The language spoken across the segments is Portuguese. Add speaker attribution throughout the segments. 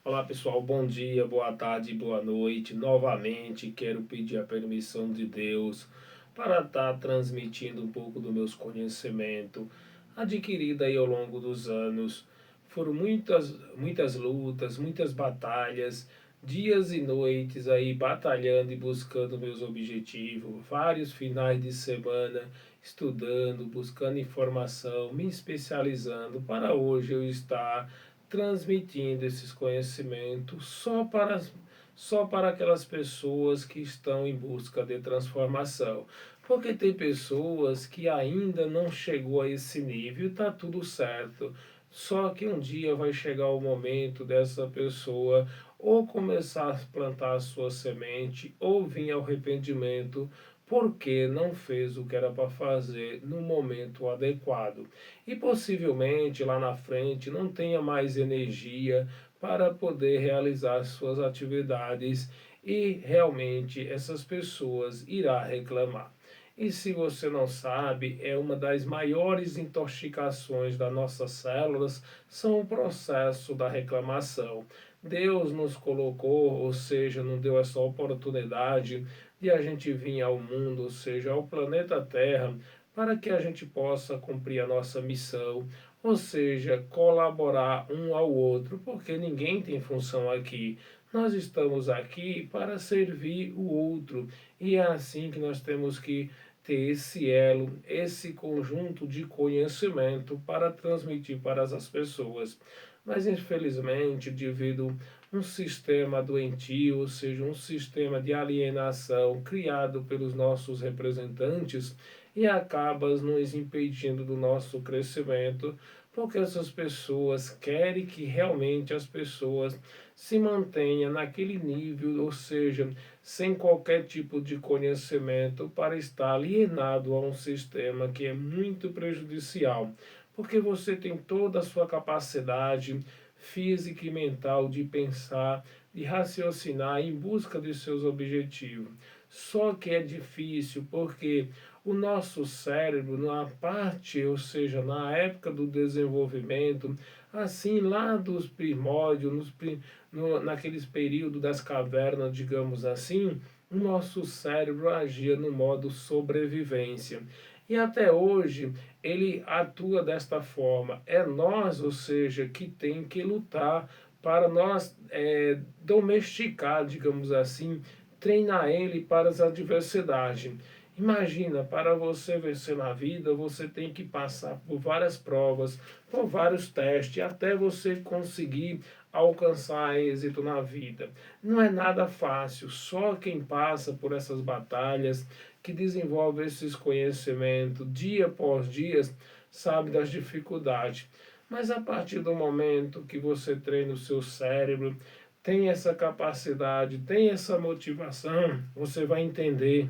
Speaker 1: Olá pessoal, bom dia, boa tarde, boa noite. Novamente quero pedir a permissão de Deus para estar transmitindo um pouco do meus conhecimento adquirido aí ao longo dos anos. Foram muitas lutas, muitas batalhas, dias e noites aí batalhando e buscando meus objetivos, vários finais de semana estudando, buscando informação, me especializando para hoje eu estar transmitindo esses conhecimentos só para aquelas pessoas que estão em busca de transformação. Porque tem pessoas que ainda não chegou a esse nível, está tudo certo. Só que um dia vai chegar o momento dessa pessoa ou começar a plantar a sua semente ou vir ao arrependimento porque não fez o que era para fazer no momento adequado. E possivelmente lá na frente não tenha mais energia para poder realizar suas atividades e realmente essas pessoas irá reclamar. E se você não sabe, é uma das maiores intoxicações das nossas células, são o processo da reclamação. Deus nos colocou, ou seja, não deu essa oportunidade de a gente vir ao mundo, ou seja, ao planeta Terra, para que a gente possa cumprir a nossa missão, ou seja, colaborar um ao outro, porque ninguém tem função aqui. Nós estamos aqui para servir o outro, e é assim que nós temos que ter esse elo, esse conjunto de conhecimento para transmitir para as pessoas. Mas infelizmente, devido a um sistema doentio, ou seja, um sistema de alienação criado pelos nossos representantes, e acaba nos impedindo do nosso crescimento, porque essas pessoas querem que realmente as pessoas se mantenham naquele nível, ou seja, sem qualquer tipo de conhecimento, para estar alienado a um sistema que é muito prejudicial, porque você tem toda a sua capacidade física e mental de pensar, de raciocinar em busca de seus objetivos. Só que é difícil porque o nosso cérebro, na parte, ou seja, na época do desenvolvimento, assim lá dos primórdios, naqueles períodos das cavernas, digamos assim, o nosso cérebro agia no modo sobrevivência. E até hoje ele atua desta forma. É nós, ou seja, que tem que lutar para nós domesticar, digamos assim, treinar ele para as adversidades. Imagina, para você vencer na vida, você tem que passar por várias provas, por vários testes, até você conseguir alcançar êxito na vida. Não é nada fácil, só quem passa por essas batalhas, que desenvolve esses conhecimentos dia após dia, sabe das dificuldades. Mas a partir do momento que você treina o seu cérebro, tem essa capacidade, tem essa motivação, você vai entender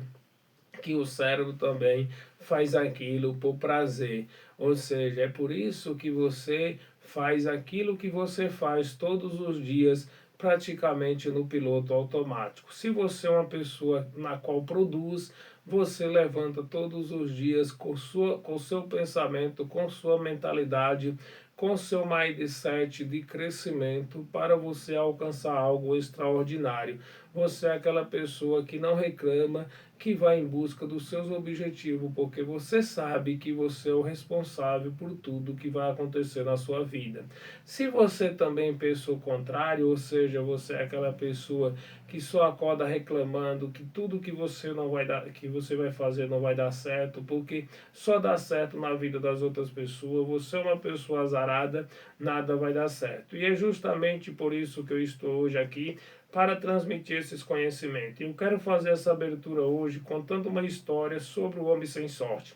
Speaker 1: que o cérebro também faz aquilo por prazer. Ou seja, é por isso que você faz aquilo que você faz todos os dias, praticamente no piloto automático. Se você é uma pessoa na qual produz, você levanta todos os dias com seu pensamento, com sua mentalidade, com seu mindset de crescimento para você alcançar algo extraordinário. Você é aquela pessoa que não reclama, que vai em busca dos seus objetivos, porque você sabe que você é o responsável por tudo que vai acontecer na sua vida. Se você também pensa o contrário, ou seja, você é aquela pessoa que só acorda reclamando que tudo que você não vai dar, que você vai fazer não vai dar certo, porque só dá certo na vida das outras pessoas, você é uma pessoa azarada, nada vai dar certo. E é justamente por isso que eu estou hoje aqui para transmitir esses conhecimentos. Eu quero fazer essa abertura hoje contando uma história sobre o homem sem sorte.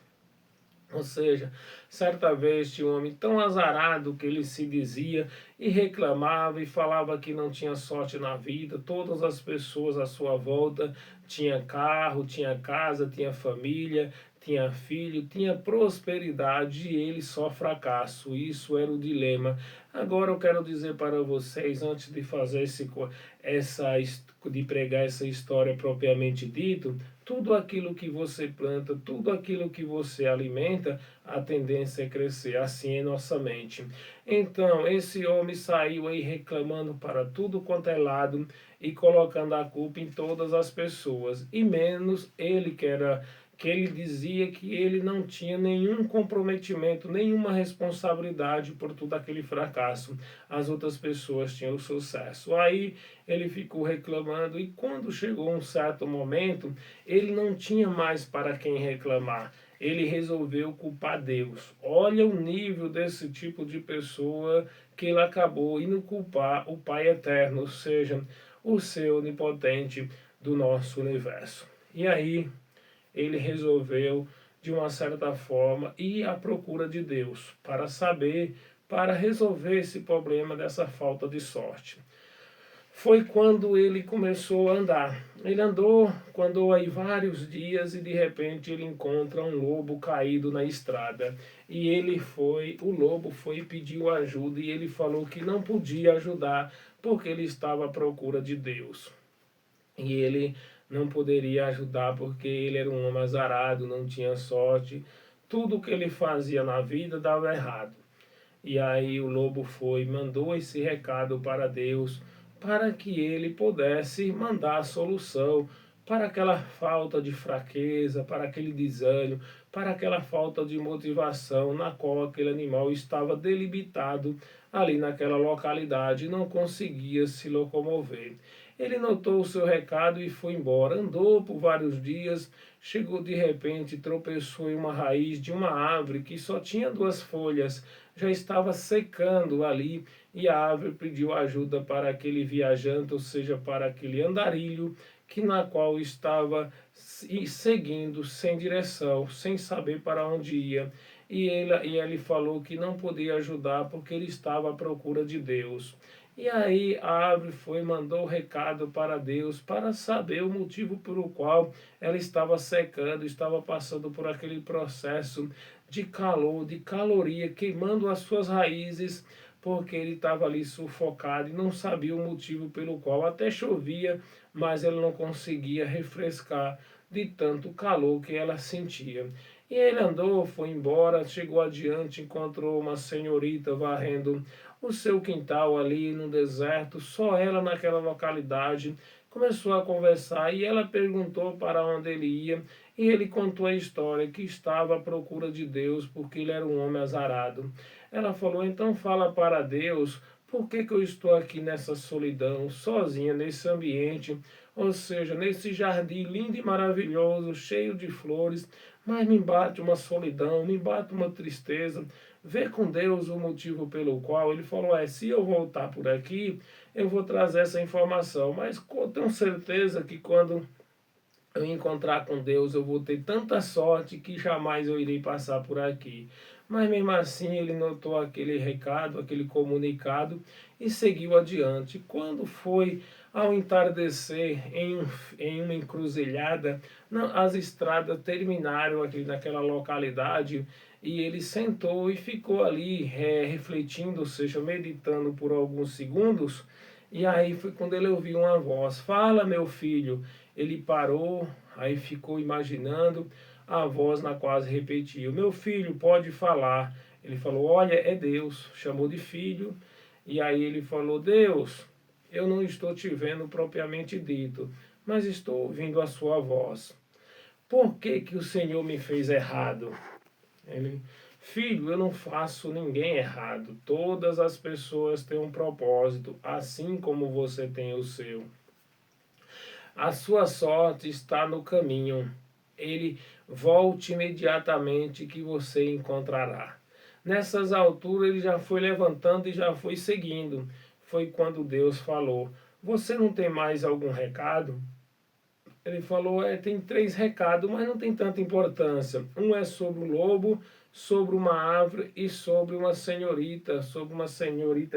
Speaker 1: Ou seja, certa vez tinha um homem tão azarado que ele se dizia e reclamava e falava que não tinha sorte na vida. Todas as pessoas à sua volta tinha carro, tinha casa, tinha família, tinha filho, tinha prosperidade e ele só fracasso. Isso era o dilema. Agora eu quero dizer para vocês, antes de fazer de pregar essa história propriamente dito, tudo aquilo que você planta, tudo aquilo que você alimenta, a tendência é crescer. Assim é nossa mente. Então, esse homem saiu aí reclamando para tudo quanto é lado e colocando a culpa em todas as pessoas, e menos ele que ele dizia que ele não tinha nenhum comprometimento, nenhuma responsabilidade por todo aquele fracasso. As outras pessoas tinham sucesso. Aí ele ficou reclamando e quando chegou um certo momento, ele não tinha mais para quem reclamar. Ele resolveu culpar Deus. Olha o nível desse tipo de pessoa que ele acabou indo culpar o Pai Eterno, ou seja, o ser onipotente do nosso universo. E aí ele resolveu, de uma certa forma, ir à procura de Deus para saber, para resolver esse problema dessa falta de sorte. Foi quando ele começou a andar. Ele andou aí vários dias e de repente ele encontra um lobo caído na estrada. E o lobo foi e pediu ajuda e ele falou que não podia ajudar porque ele estava à procura de Deus. E ele não poderia ajudar porque ele era um homem azarado, não tinha sorte. Tudo que ele fazia na vida dava errado. E aí o lobo mandou esse recado para Deus, para que ele pudesse mandar a solução para aquela falta de fraqueza, para aquele desânimo, para aquela falta de motivação na qual aquele animal estava delimitado ali naquela localidade e não conseguia se locomover. Ele notou o seu recado e foi embora. Andou por vários dias, chegou de repente, tropeçou em uma raiz de uma árvore que só tinha duas folhas, já estava secando ali, e a árvore pediu ajuda para aquele viajante, ou seja, para aquele andarilho, na qual estava seguindo sem direção, sem saber para onde ia. E ele falou que não podia ajudar porque ele estava à procura de Deus. E aí a árvore mandou recado para Deus para saber o motivo pelo qual ela estava secando, estava passando por aquele processo de calor, de caloria, queimando as suas raízes, porque ele estava ali sufocado e não sabia o motivo pelo qual até chovia, mas ele não conseguia refrescar de tanto calor que ela sentia. E ele andou, foi embora, chegou adiante, encontrou uma senhorita varrendo o seu quintal ali no deserto, só ela naquela localidade. Começou a conversar e ela perguntou para onde ele ia, e ele contou a história que estava à procura de Deus porque ele era um homem azarado. Ela falou: então fala para Deus por que eu estou aqui nessa solidão, sozinha, nesse ambiente, ou seja, nesse jardim lindo e maravilhoso, cheio de flores, mas me bate uma solidão, me bate uma tristeza. Vê com Deus o motivo pelo qual ele falou: se eu voltar por aqui, eu vou trazer essa informação, mas eu tenho certeza que quando eu encontrar com Deus, eu vou ter tanta sorte que jamais eu irei passar por aqui. Mas mesmo assim ele notou aquele recado, aquele comunicado e seguiu adiante. Quando foi ao entardecer em uma encruzilhada, as estradas terminaram aqui naquela localidade e ele sentou e ficou ali refletindo, ou seja, meditando por alguns segundos. E aí foi quando ele ouviu uma voz: fala, meu filho. Ele parou, aí ficou imaginando a voz na quase repetia: meu filho, pode falar. Ele falou: olha, é Deus. Chamou de filho. E aí ele falou: Deus, eu não estou te vendo propriamente dito, mas estou ouvindo a sua voz. Por que que o Senhor me fez errado? Ele: filho, eu não faço ninguém errado. Todas as pessoas têm um propósito, assim como você tem o seu. A sua sorte está no caminho. Ele volte imediatamente que você encontrará. Nessas alturas ele já foi levantando e já foi seguindo. Foi quando Deus falou: você não tem mais algum recado? Ele falou: tem 3 recados, mas não tem tanta importância. Um é sobre o lobo, sobre uma árvore e sobre uma senhorita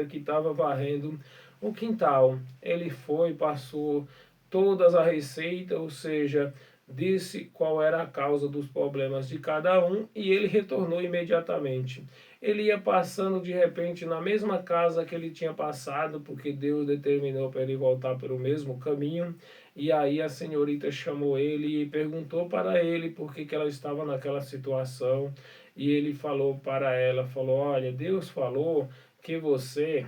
Speaker 1: que estava varrendo o quintal. Ele foi, passou todas a receita, ou seja, disse qual era a causa dos problemas de cada um e ele retornou imediatamente. Ele ia passando de repente na mesma casa que ele tinha passado, porque Deus determinou para ele voltar pelo mesmo caminho. E aí a senhorita chamou ele e perguntou para ele por que ela estava naquela situação. E ele falou para ela, falou: "Olha, Deus falou que você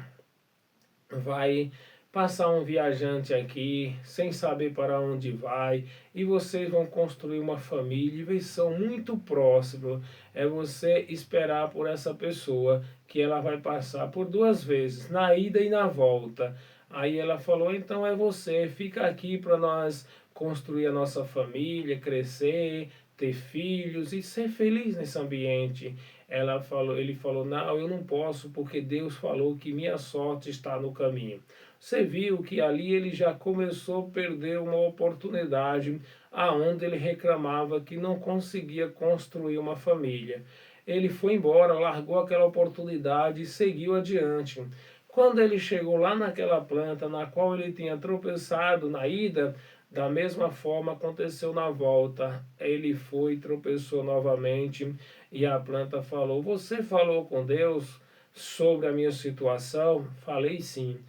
Speaker 1: vai passar um viajante aqui sem saber para onde vai e vocês vão construir uma família e vocês são muito próximos. É você esperar por essa pessoa que ela vai passar por duas vezes, na ida e na volta." Aí ela falou: "Então é você, fica aqui para nós construir a nossa família, crescer, ter filhos e ser feliz nesse ambiente." Ele falou: "Não, eu não posso, porque Deus falou que minha sorte está no caminho." Você viu que ali ele já começou a perder uma oportunidade aonde ele reclamava que não conseguia construir uma família. Ele foi embora, largou aquela oportunidade e seguiu adiante. Quando ele chegou lá naquela planta na qual ele tinha tropeçado na ida, da mesma forma aconteceu na volta. Ele foi, tropeçou novamente e a planta falou: "Você falou com Deus sobre a minha situação?" "Falei sim."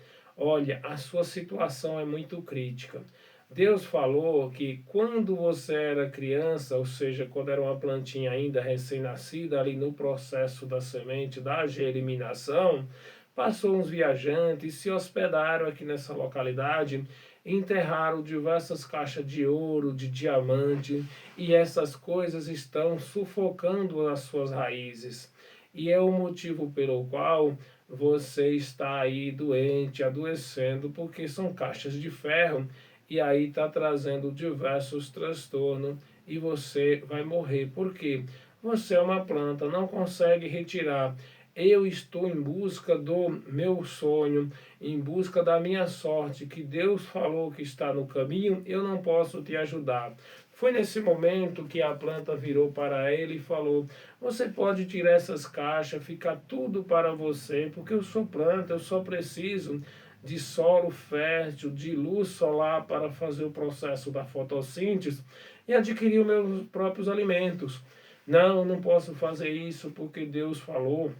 Speaker 1: "Olha, a sua situação é muito crítica. Deus falou que quando você era criança, ou seja, quando era uma plantinha ainda recém-nascida, ali no processo da semente, da germinação, passou uns viajantes, se hospedaram aqui nessa localidade, enterraram diversas caixas de ouro, de diamante, e essas coisas estão sufocando as suas raízes. E é o motivo pelo qual você está aí doente, adoecendo, porque são caixas de ferro e aí está trazendo diversos transtornos e você vai morrer. Por quê? Você é uma planta, não consegue retirar. Eu estou em busca do meu sonho, em busca da minha sorte, que Deus falou que está no caminho, eu não posso te ajudar." Foi nesse momento que a planta virou para ele e falou: "Você pode tirar essas caixas, ficar tudo para você, porque eu sou planta, eu só preciso de solo fértil, de luz solar para fazer o processo da fotossíntese e adquirir os meus próprios alimentos." "Não, não posso fazer isso porque Deus falou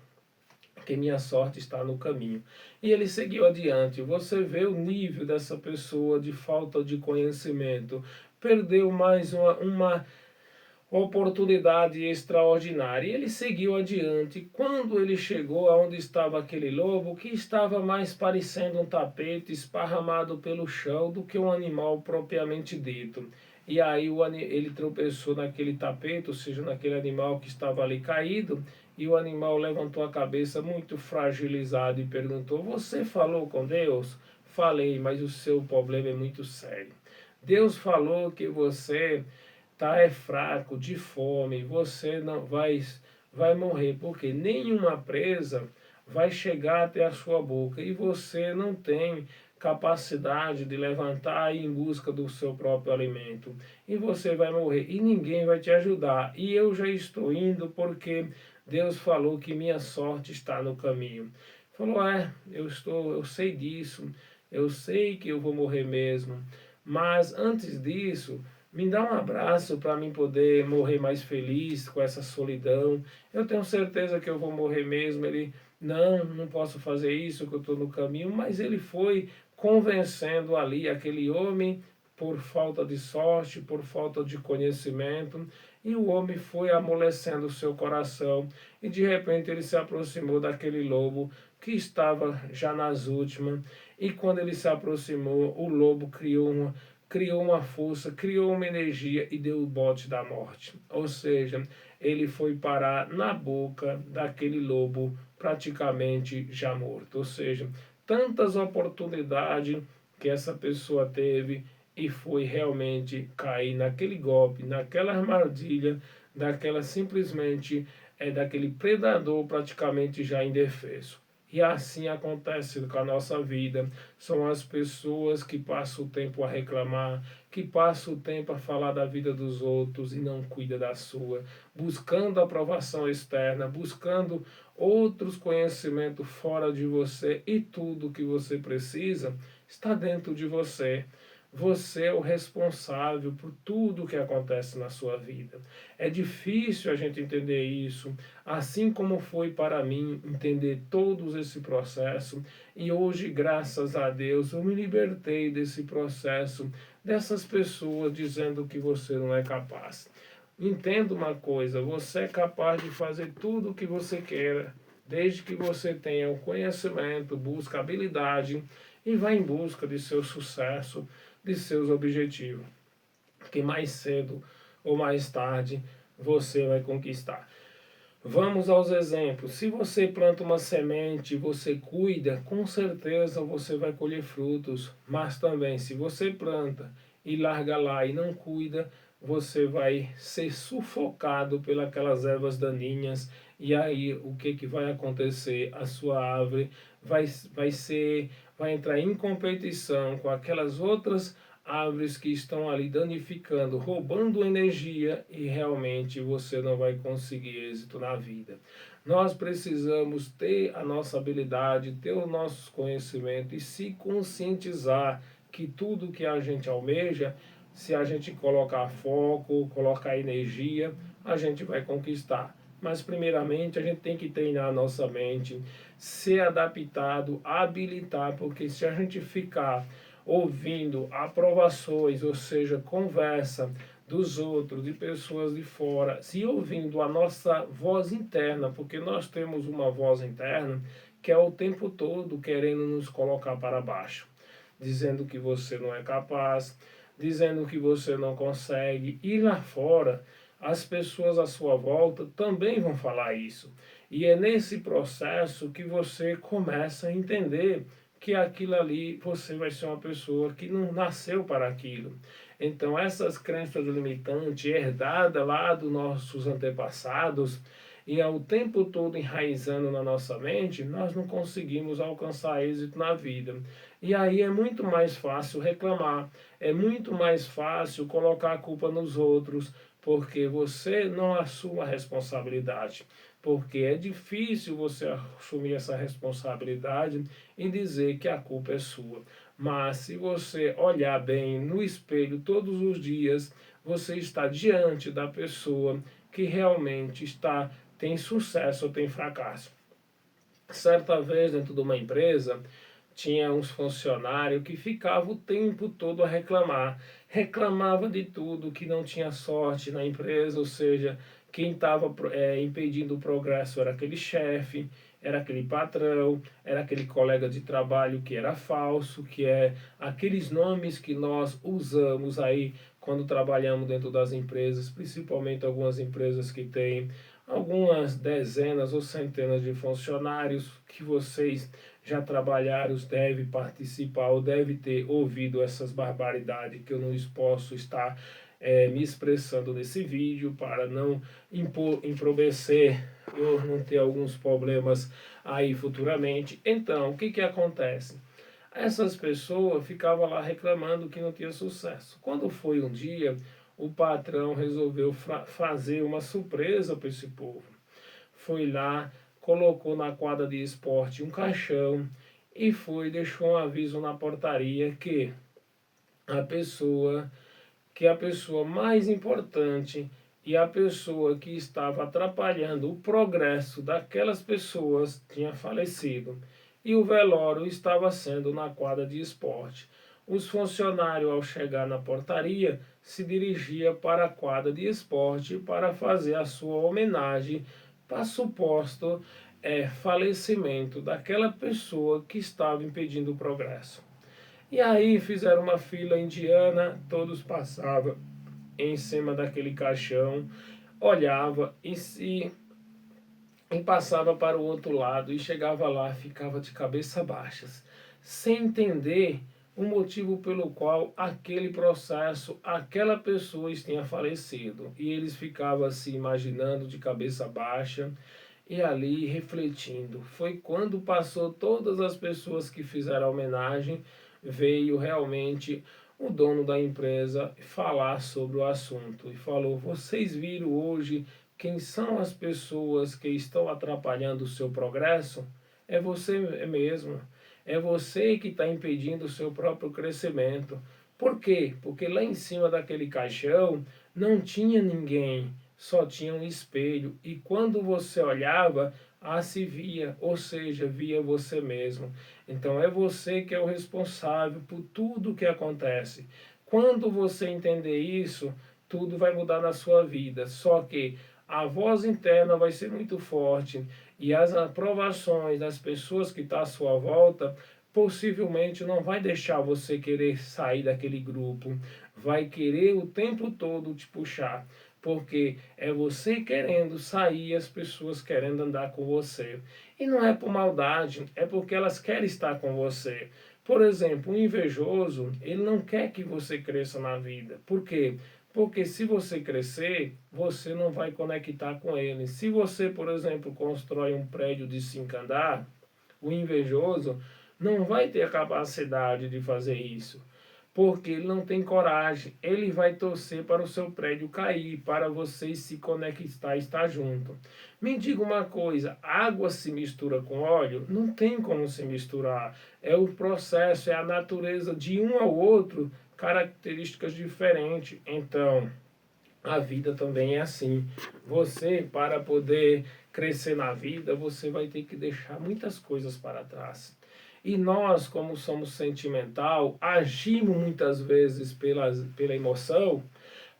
Speaker 1: que minha sorte está no caminho." E ele seguiu adiante. Você vê o nível dessa pessoa de falta de conhecimento. Perdeu mais uma oportunidade extraordinária. E ele seguiu adiante. Quando ele chegou aonde estava aquele lobo, que estava mais parecendo um tapete esparramado pelo chão do que um animal propriamente dito. E aí ele tropeçou naquele tapete, ou seja, naquele animal que estava ali caído, e o animal levantou a cabeça muito fragilizado e perguntou: "Você falou com Deus?" "Falei, mas o seu problema é muito sério. Deus falou que você tá fraco, de fome, você não vai morrer, porque nenhuma presa vai chegar até a sua boca e você não tem capacidade de levantar e ir em busca do seu próprio alimento. E você vai morrer e ninguém vai te ajudar. E eu já estou indo porque Deus falou que minha sorte está no caminho." Falou: eu sei disso, eu sei que eu vou morrer mesmo, mas antes disso, me dá um abraço para mim poder morrer mais feliz com essa solidão. Eu tenho certeza que eu vou morrer mesmo." Ele: "Não, não posso fazer isso, que eu estou no caminho." Mas ele foi convencendo ali aquele homem por falta de sorte, por falta de conhecimento, e o homem foi amolecendo o seu coração, e de repente ele se aproximou daquele lobo que estava já nas últimas, e quando ele se aproximou, o lobo criou uma força, criou uma energia e deu o bote da morte. Ou seja, ele foi parar na boca daquele lobo praticamente já morto. Ou seja, tantas oportunidades que essa pessoa teve e foi realmente cair naquele golpe, naquela armadilha, daquela simplesmente daquele predador praticamente já indefeso. E assim acontece com a nossa vida. São as pessoas que passam o tempo a reclamar, que passam o tempo a falar da vida dos outros e não cuida da sua, buscando aprovação externa, buscando outros conhecimentos fora de você, e tudo que você precisa está dentro de você. Você é o responsável por tudo que acontece na sua vida. É difícil a gente entender isso, assim como foi para mim entender todo esse processo. E hoje, graças a Deus, eu me libertei desse processo, dessas pessoas dizendo que você não é capaz. Entenda uma coisa, você é capaz de fazer tudo o que você queira, desde que você tenha o conhecimento, busca habilidade e vá em busca de seu sucesso, de seus objetivos, que mais cedo ou mais tarde você vai conquistar. Vamos aos exemplos. Se você planta uma semente, você cuida, com certeza você vai colher frutos. Mas também, se você planta e larga lá e não cuida, você vai ser sufocado pelas ervas daninhas. E aí, o que, que vai acontecer? A sua árvore vai entrar em competição com aquelas outras árvores que estão ali danificando, roubando energia e realmente você não vai conseguir êxito na vida. Nós precisamos ter a nossa habilidade, ter o nosso conhecimento e se conscientizar que tudo que a gente almeja, se a gente colocar foco, colocar energia, a gente vai conquistar. Mas primeiramente a gente tem que treinar a nossa mente, ser adaptado, habilitar, porque se a gente ficar ouvindo aprovações, ou seja, conversa dos outros, de pessoas de fora, se ouvindo a nossa voz interna, porque nós temos uma voz interna que é o tempo todo querendo nos colocar para baixo, dizendo que você não é capaz, dizendo que você não consegue, e lá fora as pessoas à sua volta também vão falar isso. E é nesse processo que você começa a entender que aquilo ali você vai ser uma pessoa que não nasceu para aquilo. Então essas crenças limitantes herdadas lá dos nossos antepassados e ao tempo todo enraizando na nossa mente, nós não conseguimos alcançar êxito na vida. E aí é muito mais fácil reclamar, é muito mais fácil colocar a culpa nos outros, porque você não assume a responsabilidade. Porque é difícil você assumir essa responsabilidade e dizer que a culpa é sua. Mas se você olhar bem no espelho todos os dias, você está diante da pessoa que realmente tem sucesso ou tem fracasso. Certa vez, dentro de uma empresa, tinha uns funcionários que ficavam o tempo todo a reclamar. Reclamava de tudo, que não tinha sorte na empresa, ou seja, quem estava impedindo o progresso era aquele chefe, era aquele patrão, era aquele colega de trabalho que era falso, que é aqueles nomes que nós usamos aí quando trabalhamos dentro das empresas, principalmente algumas empresas que têm algumas dezenas ou centenas de funcionários que vocês já trabalharam, devem participar ou devem ter ouvido essas barbaridades que eu não posso estar me expressando nesse vídeo para não imprometer ou não ter alguns problemas aí futuramente. Então, o que que acontece? Essas pessoas ficavam lá reclamando que não tinha sucesso. Quando foi um dia, o patrão resolveu fazer uma surpresa para esse povo. Foi lá, colocou na quadra de esporte um caixão e deixou um aviso na portaria a pessoa que a pessoa mais importante e a pessoa que estava atrapalhando o progresso daquelas pessoas tinha falecido e o velório estava sendo na quadra de esporte. Os funcionários, ao chegar na portaria, se dirigiam para a quadra de esporte para fazer a sua homenagem para suposto falecimento daquela pessoa que estava impedindo o progresso. E aí fizeram uma fila indiana, todos passavam em cima daquele caixão, olhava e passava para o outro lado e chegava lá, ficava de cabeça baixa, sem entender o motivo pelo qual aquele processo, aquela pessoa tinha falecido. E eles ficavam assim imaginando de cabeça baixa e ali refletindo. Foi quando passou todas as pessoas que fizeram a homenagem, veio realmente o dono da empresa falar sobre o assunto e falou: vocês viram hoje quem são as pessoas que estão atrapalhando o seu progresso? É você mesmo. É você que está impedindo o seu próprio crescimento. Por quê? Porque lá em cima daquele caixão não tinha ninguém, só tinha um espelho. E quando você olhava, se via, ou seja, via você mesmo. Então é você que é o responsável por tudo que acontece. Quando você entender isso, tudo vai mudar na sua vida. Só que a voz interna vai ser muito forte e as aprovações das pessoas que estão à sua volta possivelmente não vai deixar você querer sair daquele grupo, vai querer o tempo todo te puxar, porque é você querendo sair e as pessoas querendo andar com você. E não é por maldade, é porque elas querem estar com você. Por exemplo, um invejoso, ele não quer que você cresça na vida. Por quê? Porque se você crescer, você não vai conectar com ele. Se você, por exemplo, constrói um prédio de 5 andares, o invejoso não vai ter a capacidade de fazer isso, porque ele não tem coragem. Ele vai torcer para o seu prédio cair, para vocês se conectar, estar junto. Me diga uma coisa, água se mistura com óleo? Não tem como se misturar. É o processo, é a natureza de um ao outro, características diferentes. Então, a vida também é assim. Você, para poder crescer na vida, você vai ter que deixar muitas coisas para trás. E nós, como somos sentimental, agimos muitas vezes pela emoção,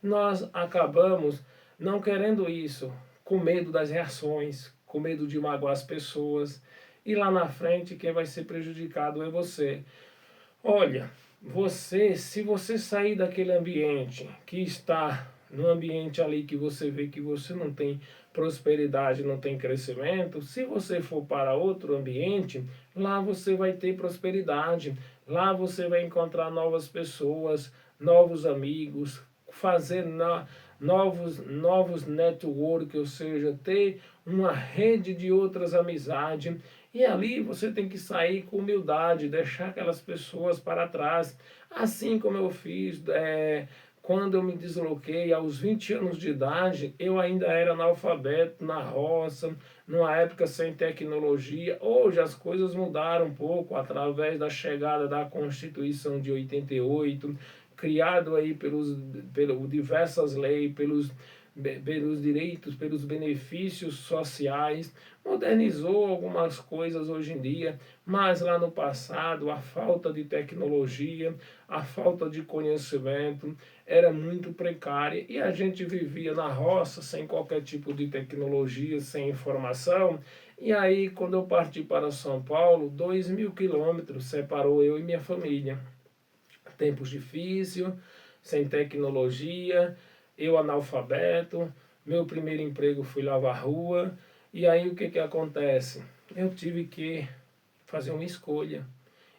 Speaker 1: nós acabamos não querendo isso, com medo das reações, com medo de magoar as pessoas. E lá na frente, quem vai ser prejudicado é você. Olha, se você sair daquele ambiente que está no ambiente ali que você vê que você não tem prosperidade, não tem crescimento, se você for para outro ambiente, lá você vai ter prosperidade, lá você vai encontrar novas pessoas, novos amigos, fazer novos network, ou seja, ter uma rede de outras amizades. E ali você tem que sair com humildade, deixar aquelas pessoas para trás. Assim como eu fiz quando eu me desloquei aos 20 anos de idade, eu ainda era analfabeto na roça, numa época sem tecnologia. Hoje as coisas mudaram um pouco através da chegada da Constituição de 88, criado aí pelas diversas leis, pelos direitos, pelos benefícios sociais, modernizou algumas coisas hoje em dia, mas lá no passado a falta de tecnologia, a falta de conhecimento era muito precária e a gente vivia na roça sem qualquer tipo de tecnologia, sem informação. E aí, quando eu parti para São Paulo, 2.000 quilômetros separou eu e minha família. Tempos difíceis, sem tecnologia, eu analfabeto, meu primeiro emprego fui lavar rua, e aí o que acontece? Eu tive que fazer uma escolha.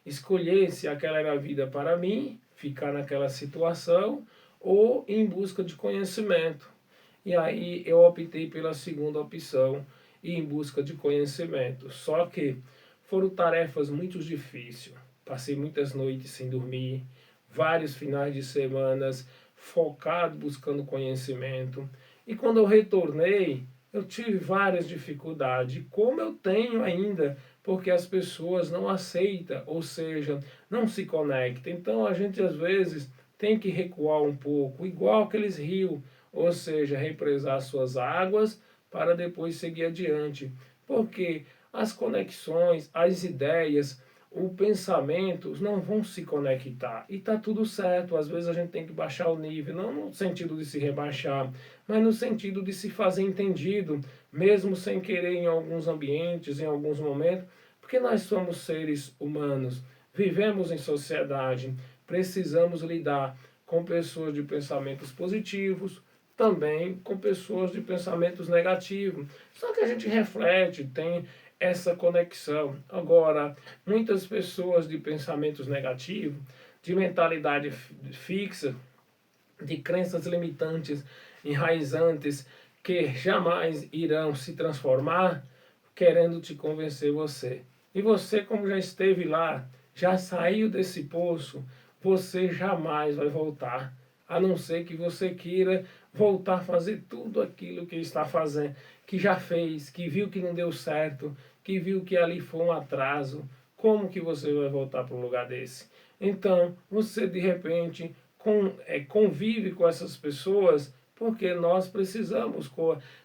Speaker 1: Escolher se aquela era a vida para mim, ficar naquela situação, ou em busca de conhecimento. E aí eu optei pela segunda opção, e em busca de conhecimento. Só que foram tarefas muito difíceis. Passei muitas noites sem dormir, vários finais de semanas focado buscando conhecimento. E quando eu retornei, eu tive várias dificuldades, como eu tenho ainda, porque as pessoas não aceitam, ou seja, não se conectam. Então a gente às vezes tem que recuar um pouco, igual aqueles rios, ou seja, represar suas águas para depois seguir adiante. Porque as conexões, as ideias, o pensamento não vão se conectar. E tá tudo certo. Às vezes a gente tem que baixar o nível, não no sentido de se rebaixar, mas no sentido de se fazer entendido, mesmo sem querer em alguns ambientes, em alguns momentos, porque nós somos seres humanos, vivemos em sociedade, precisamos lidar com pessoas de pensamentos positivos, também com pessoas de pensamentos negativos. Só que a gente reflete, tem essa conexão. Agora, muitas pessoas de pensamentos negativos, de mentalidade fixa, de crenças limitantes, enraizantes, que jamais irão se transformar, querendo te convencer você. E você, como já esteve lá, já saiu desse poço, você jamais vai voltar. A não ser que você queira voltar a fazer tudo aquilo que está fazendo, que já fez, que viu que não deu certo, que viu que ali foi um atraso. Como que você vai voltar para um lugar desse? Então, você de repente convive com essas pessoas porque nós precisamos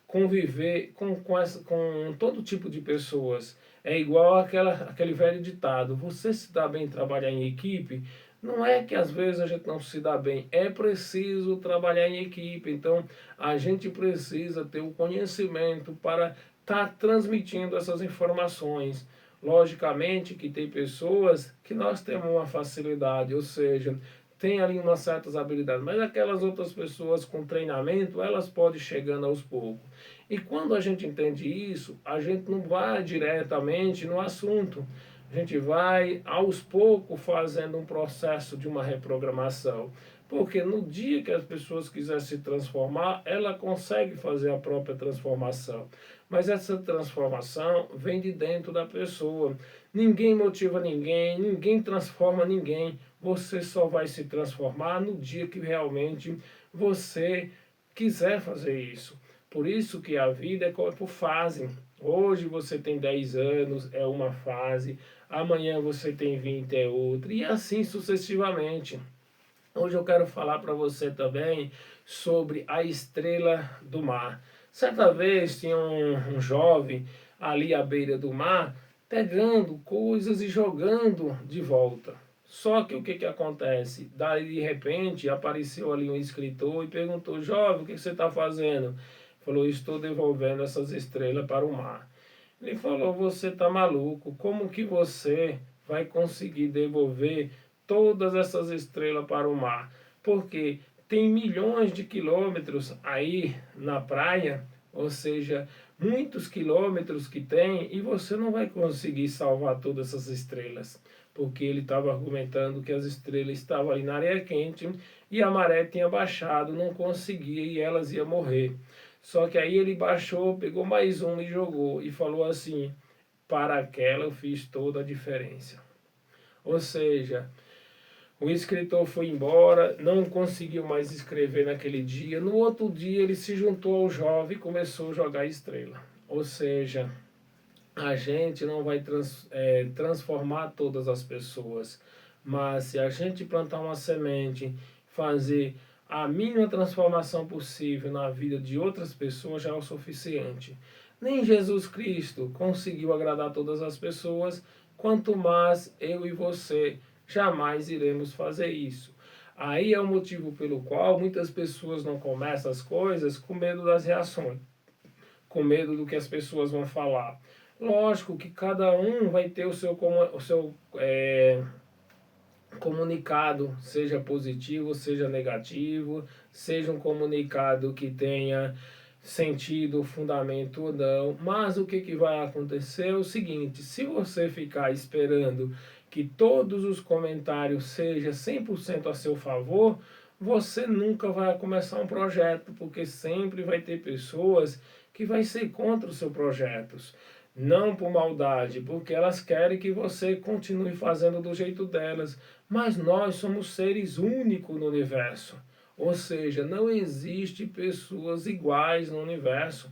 Speaker 1: conviver com todo tipo de pessoas. É igual aquele velho ditado: você se dá bem em trabalhar em equipe? Não é que às vezes a gente não se dá bem, é preciso trabalhar em equipe. Então, a gente precisa ter o conhecimento para estar transmitindo essas informações. Logicamente que tem pessoas que nós temos uma facilidade, ou seja, tem ali umas certas habilidades, mas aquelas outras pessoas com treinamento, elas podem ir chegando aos poucos. E quando a gente entende isso, a gente não vai diretamente no assunto. A gente vai aos poucos fazendo um processo de uma reprogramação. Porque no dia que as pessoas quiserem se transformar, ela consegue fazer a própria transformação. Mas essa transformação vem de dentro da pessoa. Ninguém motiva ninguém, ninguém transforma ninguém. Você só vai se transformar no dia que realmente você quiser fazer isso. Por isso que a vida é por fase. Hoje você tem 10 anos, é uma fase. Amanhã você tem 20, é outra. E assim sucessivamente. Hoje eu quero falar para você também sobre a estrela do mar. Certa vez tinha um jovem ali à beira do mar pegando coisas e jogando de volta. Só que o que acontece? Daí de repente apareceu ali um escritor e perguntou: jovem, o que você está fazendo? Falou: estou devolvendo essas estrelas para o mar. Ele falou: você está maluco? Como que você vai conseguir devolver todas essas estrelas para o mar? Porque tem milhões de quilômetros aí na praia, ou seja, muitos quilômetros que tem, e você não vai conseguir salvar todas essas estrelas. Porque ele estava argumentando que as estrelas estavam ali na areia quente e a maré tinha baixado, não conseguia e elas iam morrer. Só que aí ele baixou, pegou mais um e jogou e falou assim: para aquela eu fiz toda a diferença. Ou seja, o escritor foi embora, não conseguiu mais escrever naquele dia. No outro dia ele se juntou ao jovem e começou a jogar estrela. Ou seja, a gente não vai transformar todas as pessoas, mas se a gente plantar uma semente, fazer a mínima transformação possível na vida de outras pessoas, já é o suficiente. Nem Jesus Cristo conseguiu agradar todas as pessoas, quanto mais eu e você jamais iremos fazer isso. Aí é o motivo pelo qual muitas pessoas não começam as coisas com medo das reações, com medo do que as pessoas vão falar. Lógico que cada um vai ter o seu comunicado, seja positivo, seja negativo, seja um comunicado que tenha sentido, fundamento ou não. Mas o que vai acontecer é o seguinte: se você ficar esperando que todos os comentários sejam 100% a seu favor, você nunca vai começar um projeto, porque sempre vai ter pessoas que vai ser contra os seus projetos. Não por maldade, porque elas querem que você continue fazendo do jeito delas. Mas nós somos seres únicos no universo. Ou seja, não existe pessoas iguais no universo.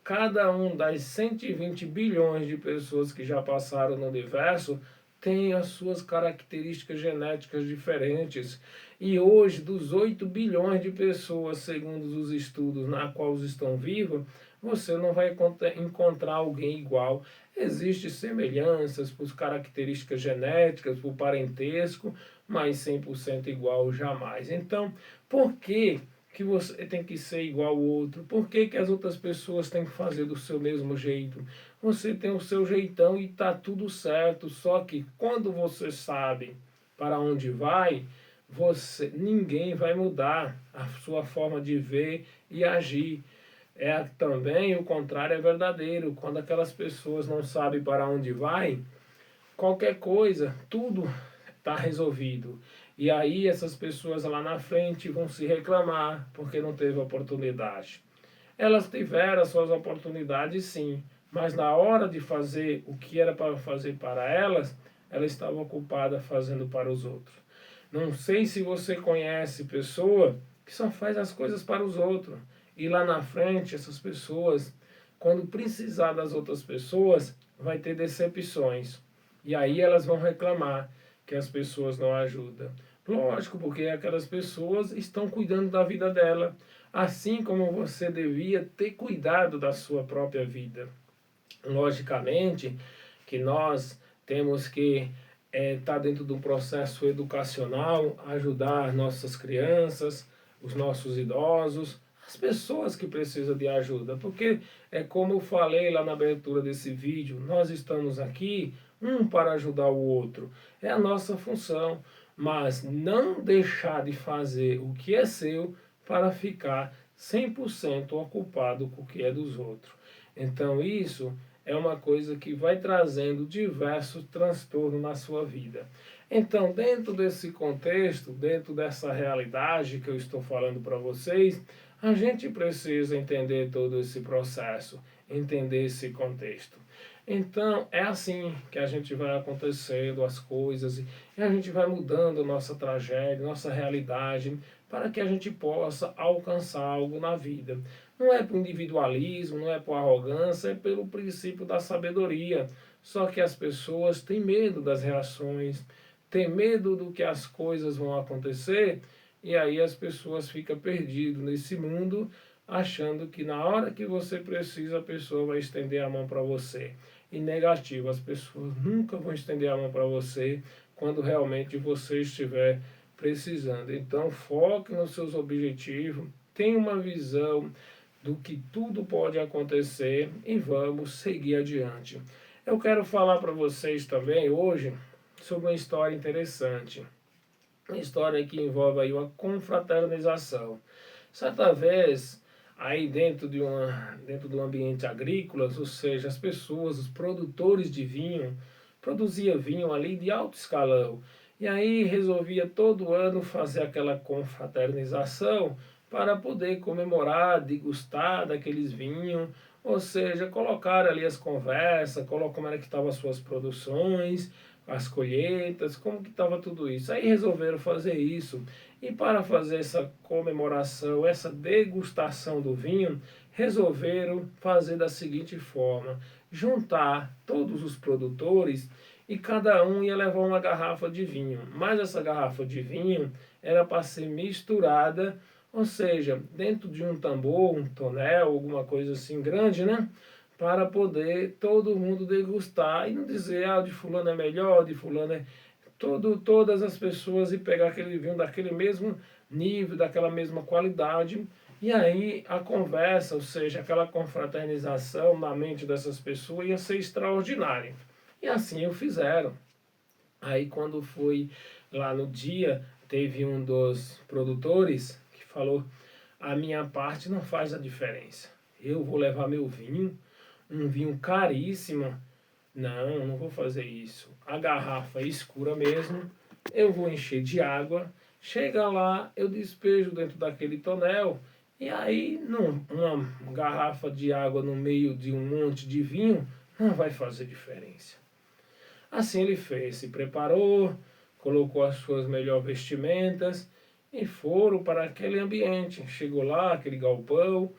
Speaker 1: Cada um das 120 bilhões de pessoas que já passaram no universo tem as suas características genéticas diferentes. E hoje, dos 8 bilhões de pessoas, segundo os estudos na qual estão vivas, você não vai encontrar alguém igual. Existem semelhanças por características genéticas, por parentesco, mas 100% igual jamais. Então, por que você tem que ser igual ao outro? Por que as outras pessoas têm que fazer do seu mesmo jeito? Você tem o seu jeitão e está tudo certo. Só que quando você sabe para onde vai, ninguém vai mudar a sua forma de ver e agir. Também o contrário é verdadeiro. Quando aquelas pessoas não sabem para onde vai, qualquer coisa, tudo está resolvido. E aí essas pessoas lá na frente vão se reclamar porque não teve oportunidade. Elas tiveram as suas oportunidades sim, mas na hora de fazer o que era para fazer para elas, elas estavam ocupadas fazendo para os outros. Não sei se você conhece pessoa que só faz as coisas para os outros. E lá na frente, essas pessoas, quando precisar das outras pessoas, vai ter decepções. E aí elas vão reclamar que as pessoas não ajudam? Lógico, porque aquelas pessoas estão cuidando da vida dela, assim como você devia ter cuidado da sua própria vida. Logicamente que nós temos que estar dentro do processo educacional, ajudar nossas crianças, os nossos idosos, as pessoas que precisam de ajuda, porque é como eu falei lá na abertura desse vídeo, nós estamos aqui um para ajudar o outro, é a nossa função, mas não deixar de fazer o que é seu para ficar 100% ocupado com o que é dos outros. Então isso é uma coisa que vai trazendo diversos transtornos na sua vida. Então, dentro desse contexto, dentro dessa realidade que eu estou falando para vocês, a gente precisa entender todo esse processo, entender esse contexto. Então, é assim que a gente vai acontecendo as coisas e a gente vai mudando nossa tragédia, nossa realidade, para que a gente possa alcançar algo na vida. Não é por individualismo, não é por arrogância, é pelo princípio da sabedoria. Só que as pessoas têm medo das reações, têm medo do que as coisas vão acontecer, e aí as pessoas ficam perdidas nesse mundo, achando que na hora que você precisa, a pessoa vai estender a mão para você. E negativo, as pessoas nunca vão estender a mão para você quando realmente você estiver precisando. Então foque nos seus objetivos, tenha uma visão do que tudo pode acontecer e vamos seguir adiante. Eu quero falar para vocês também hoje sobre uma história interessante. Uma história que envolve aí uma confraternização. Certa vez, aí dentro de um ambiente agrícola, ou seja, as pessoas, os produtores de vinho, produziam vinho ali de alto escalão. E aí resolvia todo ano fazer aquela confraternização para poder comemorar, degustar daqueles vinhos, ou seja, colocar ali as conversas, colocar como era que estavam as suas produções, as colheitas, como que estava tudo isso. Aí resolveram fazer isso. E para fazer essa comemoração, essa degustação do vinho, resolveram fazer da seguinte forma: juntar todos os produtores e cada um ia levar uma garrafa de vinho. Mas essa garrafa de vinho era para ser misturada, ou seja, dentro de um tambor, um tonel, alguma coisa assim grande, né? Para poder todo mundo degustar e não dizer, ah, o de fulano é melhor, o de fulano é... todas as pessoas e pegar aquele vinho daquele mesmo nível, daquela mesma qualidade. E aí a conversa, ou seja, aquela confraternização na mente dessas pessoas ia ser extraordinária. E assim o fizeram. Aí quando foi lá no dia, teve um dos produtores que falou, a minha parte não faz a diferença. Eu vou levar meu vinho, um vinho caríssimo. Não, não vou fazer isso. A garrafa é escura mesmo, eu vou encher de água, chega lá, eu despejo dentro daquele tonel, e aí uma garrafa de água no meio de um monte de vinho não vai fazer diferença. Assim ele fez, se preparou, colocou as suas melhores vestimentas e foram para aquele ambiente. Chegou lá, aquele galpão,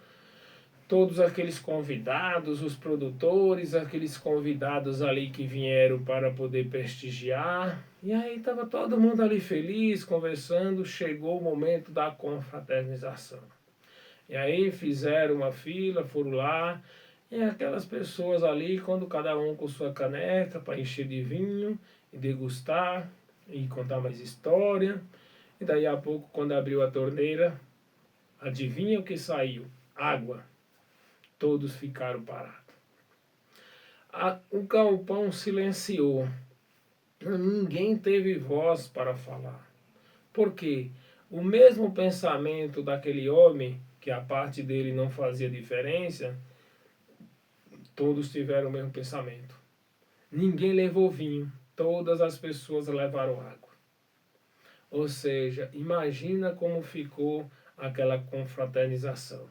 Speaker 1: todos aqueles convidados, os produtores, aqueles convidados ali que vieram para poder prestigiar. E aí estava todo mundo ali feliz, conversando, chegou o momento da confraternização. E aí fizeram uma fila, foram lá, e aquelas pessoas ali, quando cada um com sua caneca para encher de vinho e degustar e contar mais história. E daí a pouco, quando abriu a torneira, adivinha o que saiu? Água. Todos ficaram parados. O galpão silenciou. Ninguém teve voz para falar. Por quê? O mesmo pensamento daquele homem, que a parte dele não fazia diferença, todos tiveram o mesmo pensamento. Ninguém levou vinho, todas as pessoas levaram água. Ou seja, imagina como ficou aquela confraternização.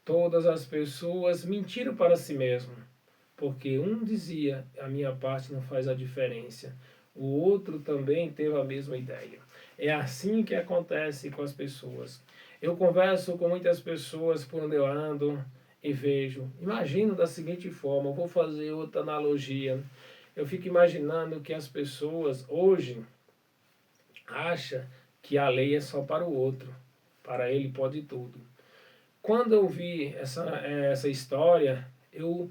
Speaker 1: Todas as pessoas mentiram para si mesmo, porque um dizia, a minha parte não faz a diferença. O outro também teve a mesma ideia. É assim que acontece com as pessoas. Eu converso com muitas pessoas por onde eu ando e vejo. Imagino da seguinte forma, vou fazer outra analogia. Eu fico imaginando que as pessoas hoje acham que a lei é só para o outro, para ele pode tudo. Quando eu vi essa história, eu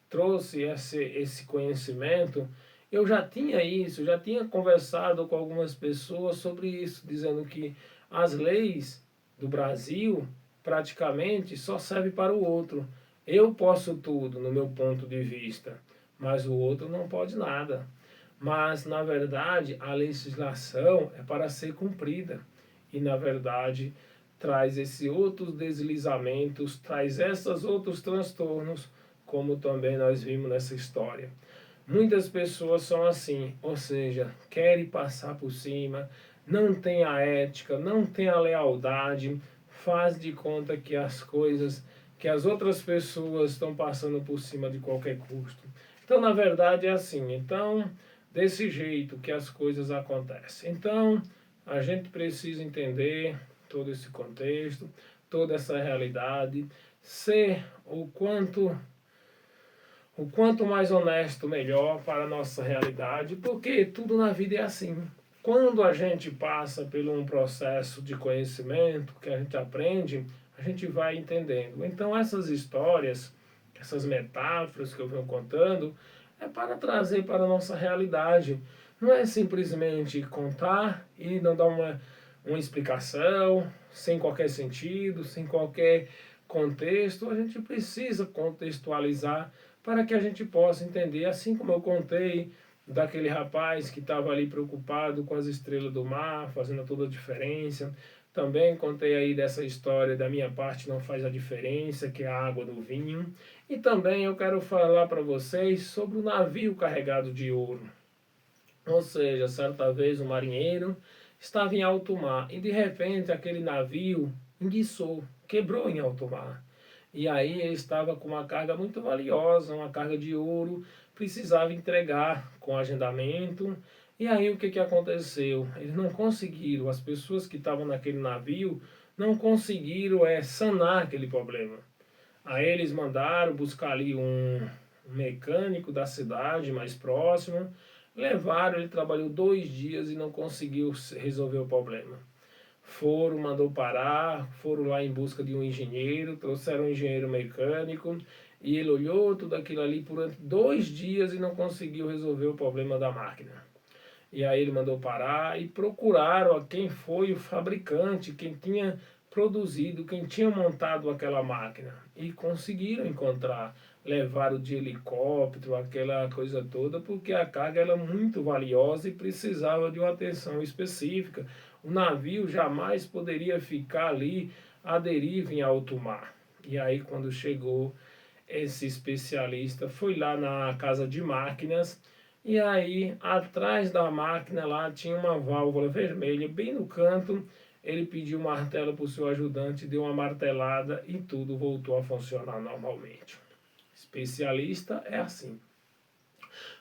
Speaker 1: trouxe esse conhecimento. Eu já tinha isso, já tinha conversado com algumas pessoas sobre isso, dizendo que as leis do Brasil praticamente só servem para o outro. Eu posso tudo, no meu ponto de vista, mas o outro não pode nada. Mas, na verdade, a legislação é para ser cumprida. E, na verdade, traz esses outros deslizamentos, traz esses outros transtornos, como também nós vimos nessa história. Muitas pessoas são assim, ou seja, querem passar por cima, não tem a ética, não tem a lealdade, faz de conta que as coisas, que as outras pessoas estão passando por cima de qualquer custo. Então, na verdade, é assim. Então, desse jeito que as coisas acontecem. Então, a gente precisa entender todo esse contexto, toda essa realidade, ser o quanto mais honesto, melhor para a nossa realidade, porque tudo na vida é assim. Quando a gente passa por um processo de conhecimento, que a gente aprende, a gente vai entendendo. Então, essas histórias, essas metáforas que eu venho contando, é para trazer para a nossa realidade. Não é simplesmente contar e não dar uma explicação, sem qualquer sentido, sem qualquer contexto. A gente precisa contextualizar para que a gente possa entender, assim como eu contei daquele rapaz que estava ali preocupado com as estrelas do mar, fazendo toda a diferença. Também contei aí dessa história da minha parte não faz a diferença, que é a água do vinho. E também eu quero falar para vocês sobre o navio carregado de ouro. Ou seja, certa vez um marinheiro estava em alto mar e de repente aquele navio enguiçou, quebrou em alto mar. E aí ele estava com uma carga muito valiosa, uma carga de ouro, precisava entregar com agendamento. E aí o que aconteceu? Eles não conseguiram, as pessoas que estavam naquele navio não conseguiram sanar aquele problema. Aí eles mandaram buscar ali um mecânico da cidade mais próximo, levaram, ele trabalhou 2 dias e não conseguiu resolver o problema. Mandou parar, foram lá em busca de um engenheiro, trouxeram um engenheiro mecânico e ele olhou tudo aquilo ali por 2 dias e não conseguiu resolver o problema da máquina. E aí ele mandou parar e procuraram a quem foi o fabricante, quem tinha produzido, quem tinha montado aquela máquina. E conseguiram encontrar. Levaram de helicóptero, aquela coisa toda, porque a carga era muito valiosa e precisava de uma atenção específica. O navio jamais poderia ficar ali à deriva em alto mar. E aí quando chegou esse especialista, foi lá na casa de máquinas e aí, atrás da máquina lá tinha uma válvula vermelha, bem no canto. Ele pediu um martelo para o seu ajudante, deu uma martelada e tudo voltou a funcionar normalmente. Especialista é assim.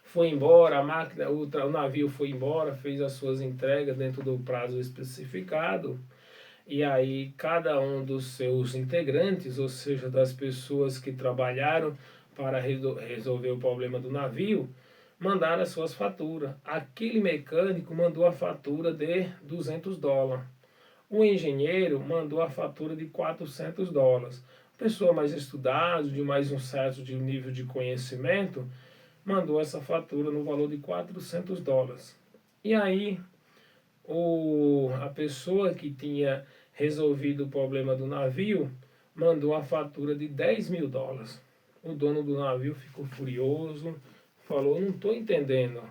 Speaker 1: Foi embora, a máquina, o navio foi embora, fez as suas entregas dentro do prazo especificado. E aí, cada um dos seus integrantes, ou seja, das pessoas que trabalharam para resolver o problema do navio, mandaram as suas faturas. Aquele mecânico mandou a fatura de US$ 200. O engenheiro mandou a fatura de US$ 400. Pessoa mais estudada, de mais um certo nível de conhecimento, mandou essa fatura no valor de US$ 400. E aí, a pessoa que tinha resolvido o problema do navio mandou a fatura de US$ 10.000. O dono do navio ficou furioso, falou: não estou entendendo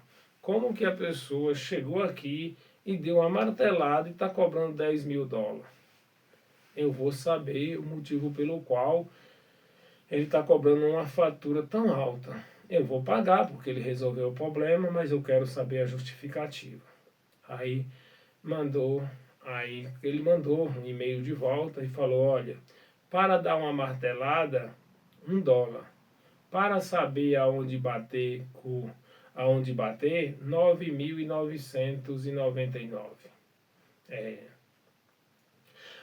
Speaker 1: como que a pessoa chegou aqui e deu uma martelada e está cobrando US$ 10.000. Eu vou saber o motivo pelo qual ele está cobrando uma fatura tão alta. Eu vou pagar porque ele resolveu o problema, mas eu quero saber a justificativa. Aí ele mandou um e-mail de volta e falou: olha, para dar uma martelada, US$ 1. Para saber aonde bater, 9.999. É.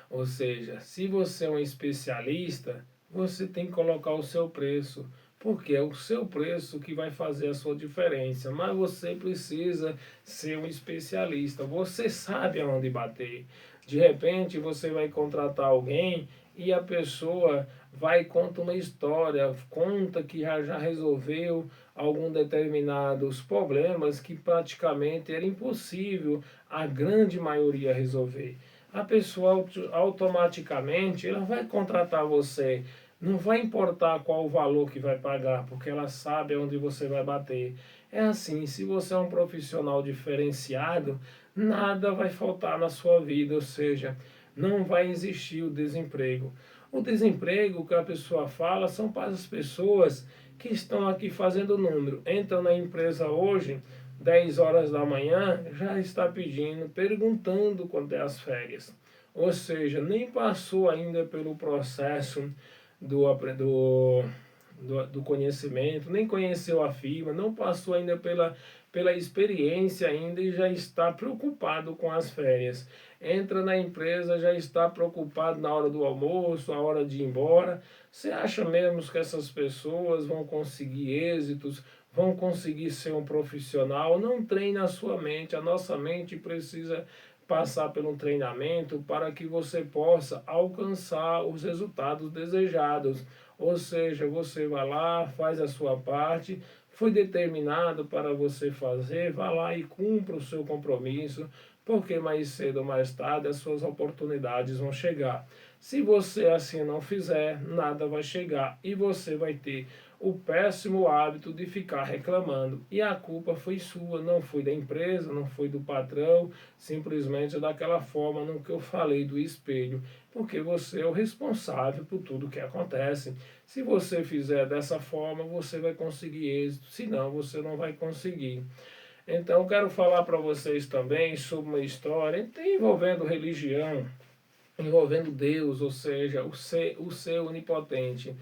Speaker 1: Ou seja, se você é um especialista, você tem que colocar o seu preço, porque é o seu preço que vai fazer a sua diferença. Mas você precisa ser um especialista, você sabe aonde bater. De repente você vai contratar alguém e a pessoa vai conta uma história, conta que já resolveu algum determinados problemas que praticamente era impossível a grande maioria resolver. A pessoa automaticamente ela vai contratar você. Não vai importar qual o valor que vai pagar, porque ela sabe onde você vai bater. É assim, se você é um profissional diferenciado, nada vai faltar na sua vida, ou seja, não vai existir o desemprego. O desemprego que a pessoa fala são para as pessoas que estão aqui fazendo número. Entram na empresa hoje, 10 horas da manhã, já está pedindo, perguntando quando é as férias. Ou seja, nem passou ainda pelo processo do conhecimento, nem conheceu a firma, não passou ainda pela experiência ainda e já está preocupado com as férias. Entra na empresa, já está preocupado na hora do almoço, a hora de ir embora. Você acha mesmo que essas pessoas vão conseguir êxitos, vão conseguir ser um profissional? Não treine a sua mente, a nossa mente precisa passar por um treinamento para que você possa alcançar os resultados desejados. Ou seja, você vai lá, faz a sua parte, foi determinado para você fazer, vá lá e cumpra o seu compromisso, porque mais cedo ou mais tarde as suas oportunidades vão chegar. Se você assim não fizer, nada vai chegar e você vai ter o péssimo hábito de ficar reclamando. E a culpa foi sua, não foi da empresa, não foi do patrão, simplesmente daquela forma no que eu falei do espelho, porque você é o responsável por tudo que acontece. Se você fizer dessa forma, você vai conseguir êxito, senão você não vai conseguir. Então, quero falar para vocês também sobre uma história envolvendo religião, envolvendo Deus, ou seja, o ser onipotente.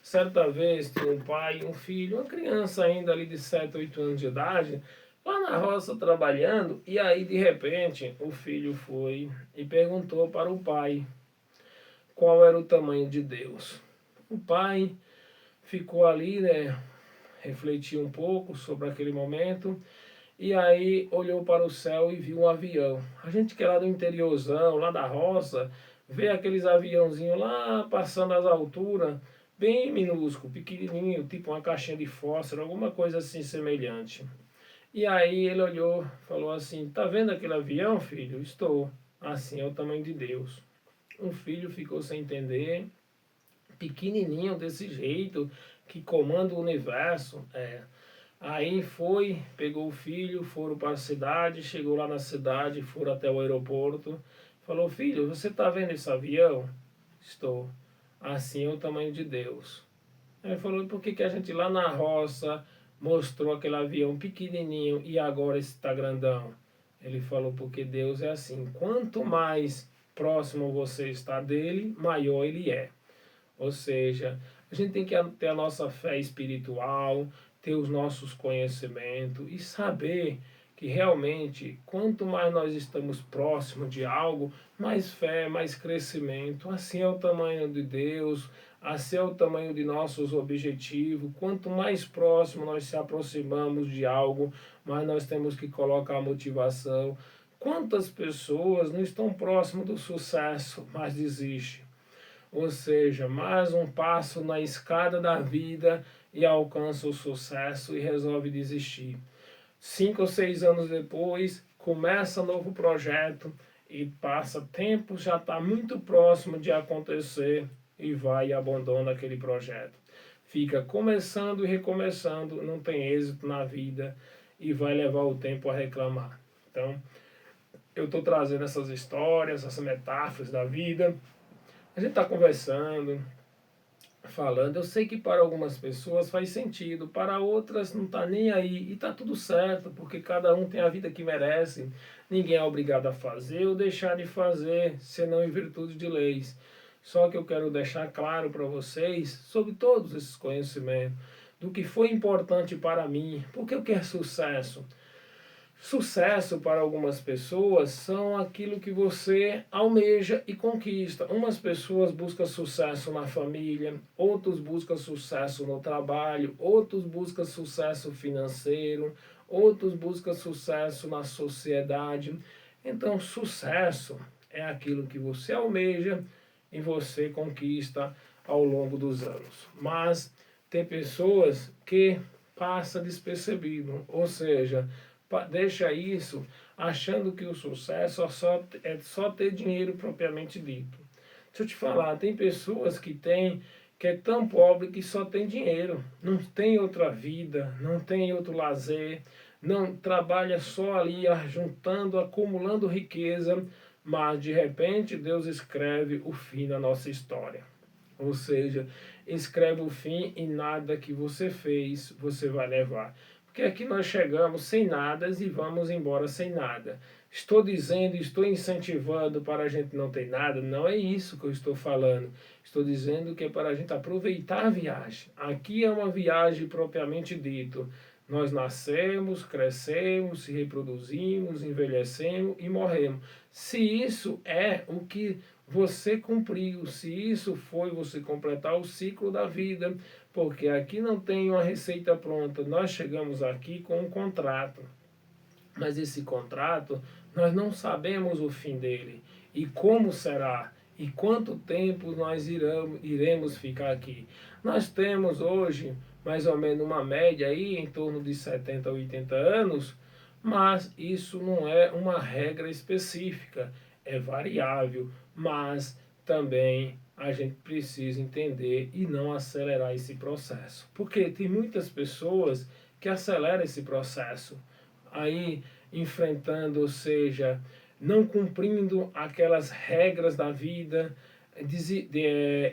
Speaker 1: Certa vez tinha um pai e um filho, uma criança ainda ali de 7 8 anos de idade, lá na roça trabalhando, e aí de repente o filho foi e perguntou para o pai qual era o tamanho de Deus. O pai ficou ali, né, refletiu um pouco sobre aquele momento, e aí olhou para o céu e viu um avião. A gente que é lá do interiorzão, lá da roça, vê aqueles aviãozinhos lá passando as alturas, bem minúsculo, pequenininho, tipo uma caixinha de fósforo, alguma coisa assim semelhante. E aí ele olhou, falou assim: "Tá vendo aquele avião, filho? Estou. Assim é o tamanho de Deus." O filho ficou sem entender, pequenininho desse jeito, que comanda o universo. Aí foi, pegou o filho, foram para a cidade, chegou lá na cidade, foram até o aeroporto. Falou: "Filho, você está vendo esse avião?" "Estou." "Assim é o tamanho de Deus." Aí falou: "Por que que a gente lá na roça mostrou aquele avião pequenininho e agora está grandão?" Ele falou: "Porque Deus é assim. Quanto mais próximo você está dele, maior ele é." Ou seja, a gente tem que ter a nossa fé espiritual, ter os nossos conhecimentos e saber que realmente, quanto mais nós estamos próximos de algo, mais fé, mais crescimento. Assim é o tamanho de Deus, assim é o tamanho de nossos objetivos. Quanto mais próximo nós se aproximamos de algo, mais nós temos que colocar a motivação. Quantas pessoas não estão próximas do sucesso, mas desistem? Ou seja, mais um passo na escada da vida e alcança o sucesso e resolve desistir. 5 ou 6 anos depois, começa novo projeto e passa tempo, já está muito próximo de acontecer e vai e abandona aquele projeto. Fica começando e recomeçando, não tem êxito na vida e vai levar o tempo a reclamar. Então, eu estou trazendo essas histórias, essas metáforas da vida. A gente está conversando, falando. Eu sei que para algumas pessoas faz sentido, para outras não está nem aí. E está tudo certo, porque cada um tem a vida que merece. Ninguém é obrigado a fazer ou deixar de fazer, senão em virtude de leis. Só que eu quero deixar claro para vocês sobre todos esses conhecimentos, do que foi importante para mim, porque eu quero sucesso. Sucesso para algumas pessoas são aquilo que você almeja e conquista. Umas pessoas buscam sucesso na família, outros buscam sucesso no trabalho, outros buscam sucesso financeiro, outros buscam sucesso na sociedade. Então, sucesso é aquilo que você almeja e você conquista ao longo dos anos. Mas tem pessoas que passa despercebido, ou seja, deixa isso achando que o sucesso é só ter dinheiro propriamente dito. Deixa eu te falar, tem pessoas que é tão pobre que só tem dinheiro, não tem outra vida, não tem outro lazer, não trabalha só ali juntando, acumulando riqueza, mas de repente Deus escreve o fim da nossa história. Ou seja, escreve o fim e nada que você fez você vai levar. Porque aqui nós chegamos sem nada e vamos embora sem nada. Estou dizendo, estou incentivando para a gente não ter nada, não é isso que eu estou falando. Estou dizendo que é para a gente aproveitar a viagem. Aqui é uma viagem propriamente dito. Nós nascemos, crescemos, se reproduzimos, envelhecemos e morremos. Se isso é o que você cumpriu, se isso foi você completar o ciclo da vida, porque aqui não tem uma receita pronta, nós chegamos aqui com um contrato, mas esse contrato nós não sabemos o fim dele e como será e quanto tempo nós iremos ficar aqui. Nós temos hoje mais ou menos uma média aí em torno de 70 a 80 anos, mas isso não é uma regra específica, é variável, mas também a gente precisa entender e não acelerar esse processo. Porque tem muitas pessoas que aceleram esse processo, aí enfrentando, ou seja, não cumprindo aquelas regras da vida,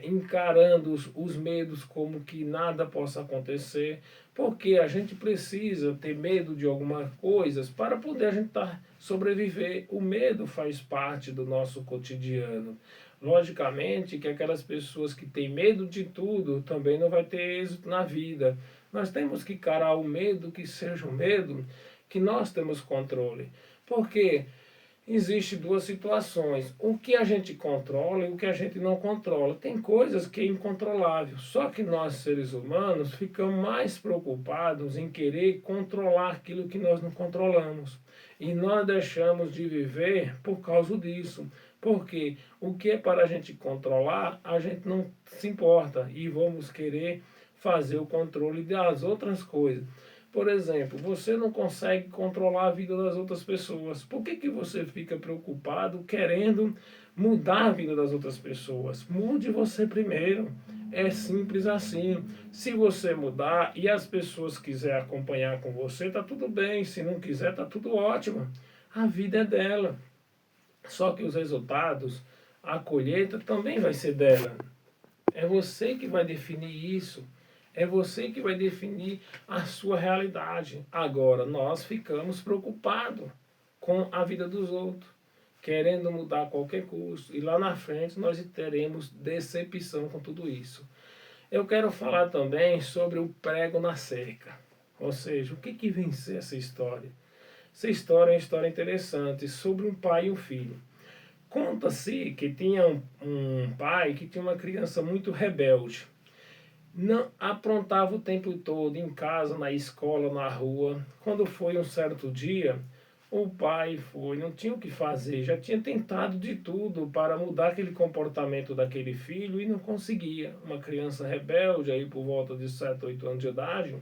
Speaker 1: encarando os medos como que nada possa acontecer, porque a gente precisa ter medo de algumas coisas para poder a gente sobreviver. O medo faz parte do nosso cotidiano. Logicamente que aquelas pessoas que têm medo de tudo também não vai ter êxito na vida. Nós temos que encarar o medo, que seja um medo que nós temos controle. Porque existe duas situações, o que a gente controla e o que a gente não controla. Tem coisas que é incontrolável, só que nós seres humanos ficamos mais preocupados em querer controlar aquilo que nós não controlamos. E nós deixamos de viver por causa disso. Porque o que é para a gente controlar, a gente não se importa e vamos querer fazer o controle das outras coisas. Por exemplo, você não consegue controlar a vida das outras pessoas. Por que você fica preocupado querendo mudar a vida das outras pessoas? Mude você primeiro. É simples assim. Se você mudar e as pessoas quiserem acompanhar com você, tá tudo bem. Se não quiser, tá tudo ótimo. A vida é dela. Só que os resultados, a colheita também vai ser dela. É você que vai definir isso. É você que vai definir a sua realidade. Agora, nós ficamos preocupados com a vida dos outros, querendo mudar a qualquer custo. E lá na frente nós teremos decepção com tudo isso. Eu quero falar também sobre o prego na cerca. Ou seja, o que vem ser essa história? Essa história é uma história interessante sobre um pai e um filho. Conta-se que tinha um pai que tinha uma criança muito rebelde. Não aprontava o tempo todo em casa, na escola, na rua. Quando foi um certo dia, o pai foi, não tinha o que fazer, já tinha tentado de tudo para mudar aquele comportamento daquele filho e não conseguia. Uma criança rebelde, aí por volta de 7, 8 anos de idade,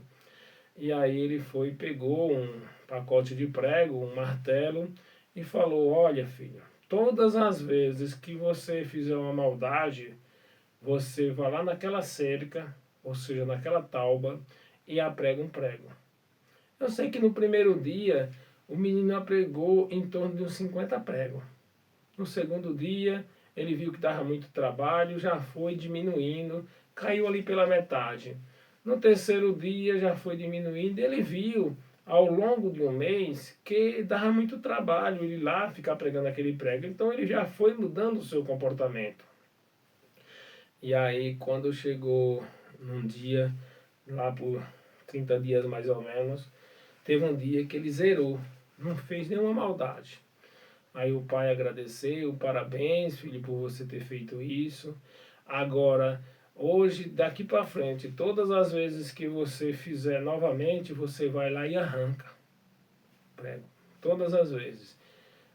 Speaker 1: e aí ele foi e pegou um pacote de prego, um martelo, e falou: Olha, filho, todas as vezes que você fizer uma maldade, você vai lá naquela cerca, ou seja, naquela tauba, e aprega um prego. Eu sei que no primeiro dia o menino apregou em torno de uns 50 pregos. No segundo dia ele viu que dava muito trabalho, já foi diminuindo, caiu ali pela metade. No terceiro dia já foi diminuindo, ele viu ao longo de um mês que dava muito trabalho ele lá ficar pregando aquele prego. Então ele já foi mudando o seu comportamento. E aí, quando chegou num dia, lá por 30 dias mais ou menos, teve um dia que ele zerou. não fez nenhuma maldade. Aí o pai agradeceu, parabéns, filho, por você ter feito isso. Agora, hoje, daqui para frente, todas as vezes que você fizer novamente, você vai lá e arranca o prego. Todas as vezes.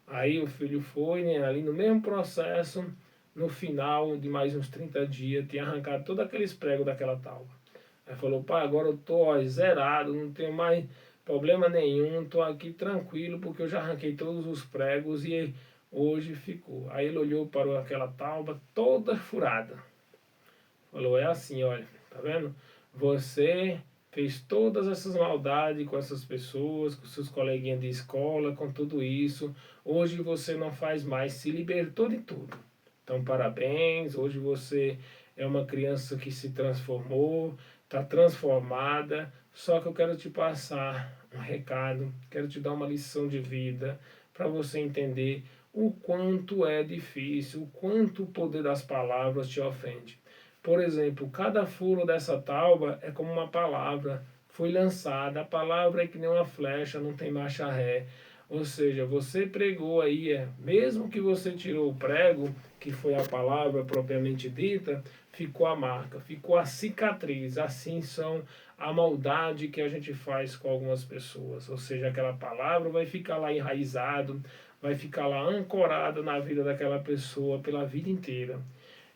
Speaker 1: Aí o filho foi, né, ali no mesmo processo, no final de mais uns 30 dias, tinha arrancado todos aqueles pregos daquela tábua. Aí falou, pai, agora eu tô ó, zerado, não tenho mais problema nenhum, tô aqui tranquilo, porque eu já arranquei todos os pregos e hoje ficou. Aí ele olhou para aquela tábua toda furada. Falou, é assim, olha, tá vendo? Você fez todas essas maldades com essas pessoas, com seus coleguinhas de escola, com tudo isso. Hoje você não faz mais, se libertou de tudo. Então, parabéns, hoje você é uma criança que se transformou, está transformada. Só que eu quero te passar um recado, quero te dar uma lição de vida para você entender o quanto é difícil, o quanto o poder das palavras te ofende. Por exemplo, cada furo dessa tauba é como uma palavra, foi lançada, a palavra é que nem uma flecha, não tem marcha ré. Ou seja, você pregou aí, mesmo que você tirou o prego, que foi a palavra propriamente dita, ficou a marca, ficou a cicatriz. Assim são a maldade que a gente faz com algumas pessoas. Ou seja, aquela palavra vai ficar lá enraizado, vai ficar lá ancorada na vida daquela pessoa pela vida inteira.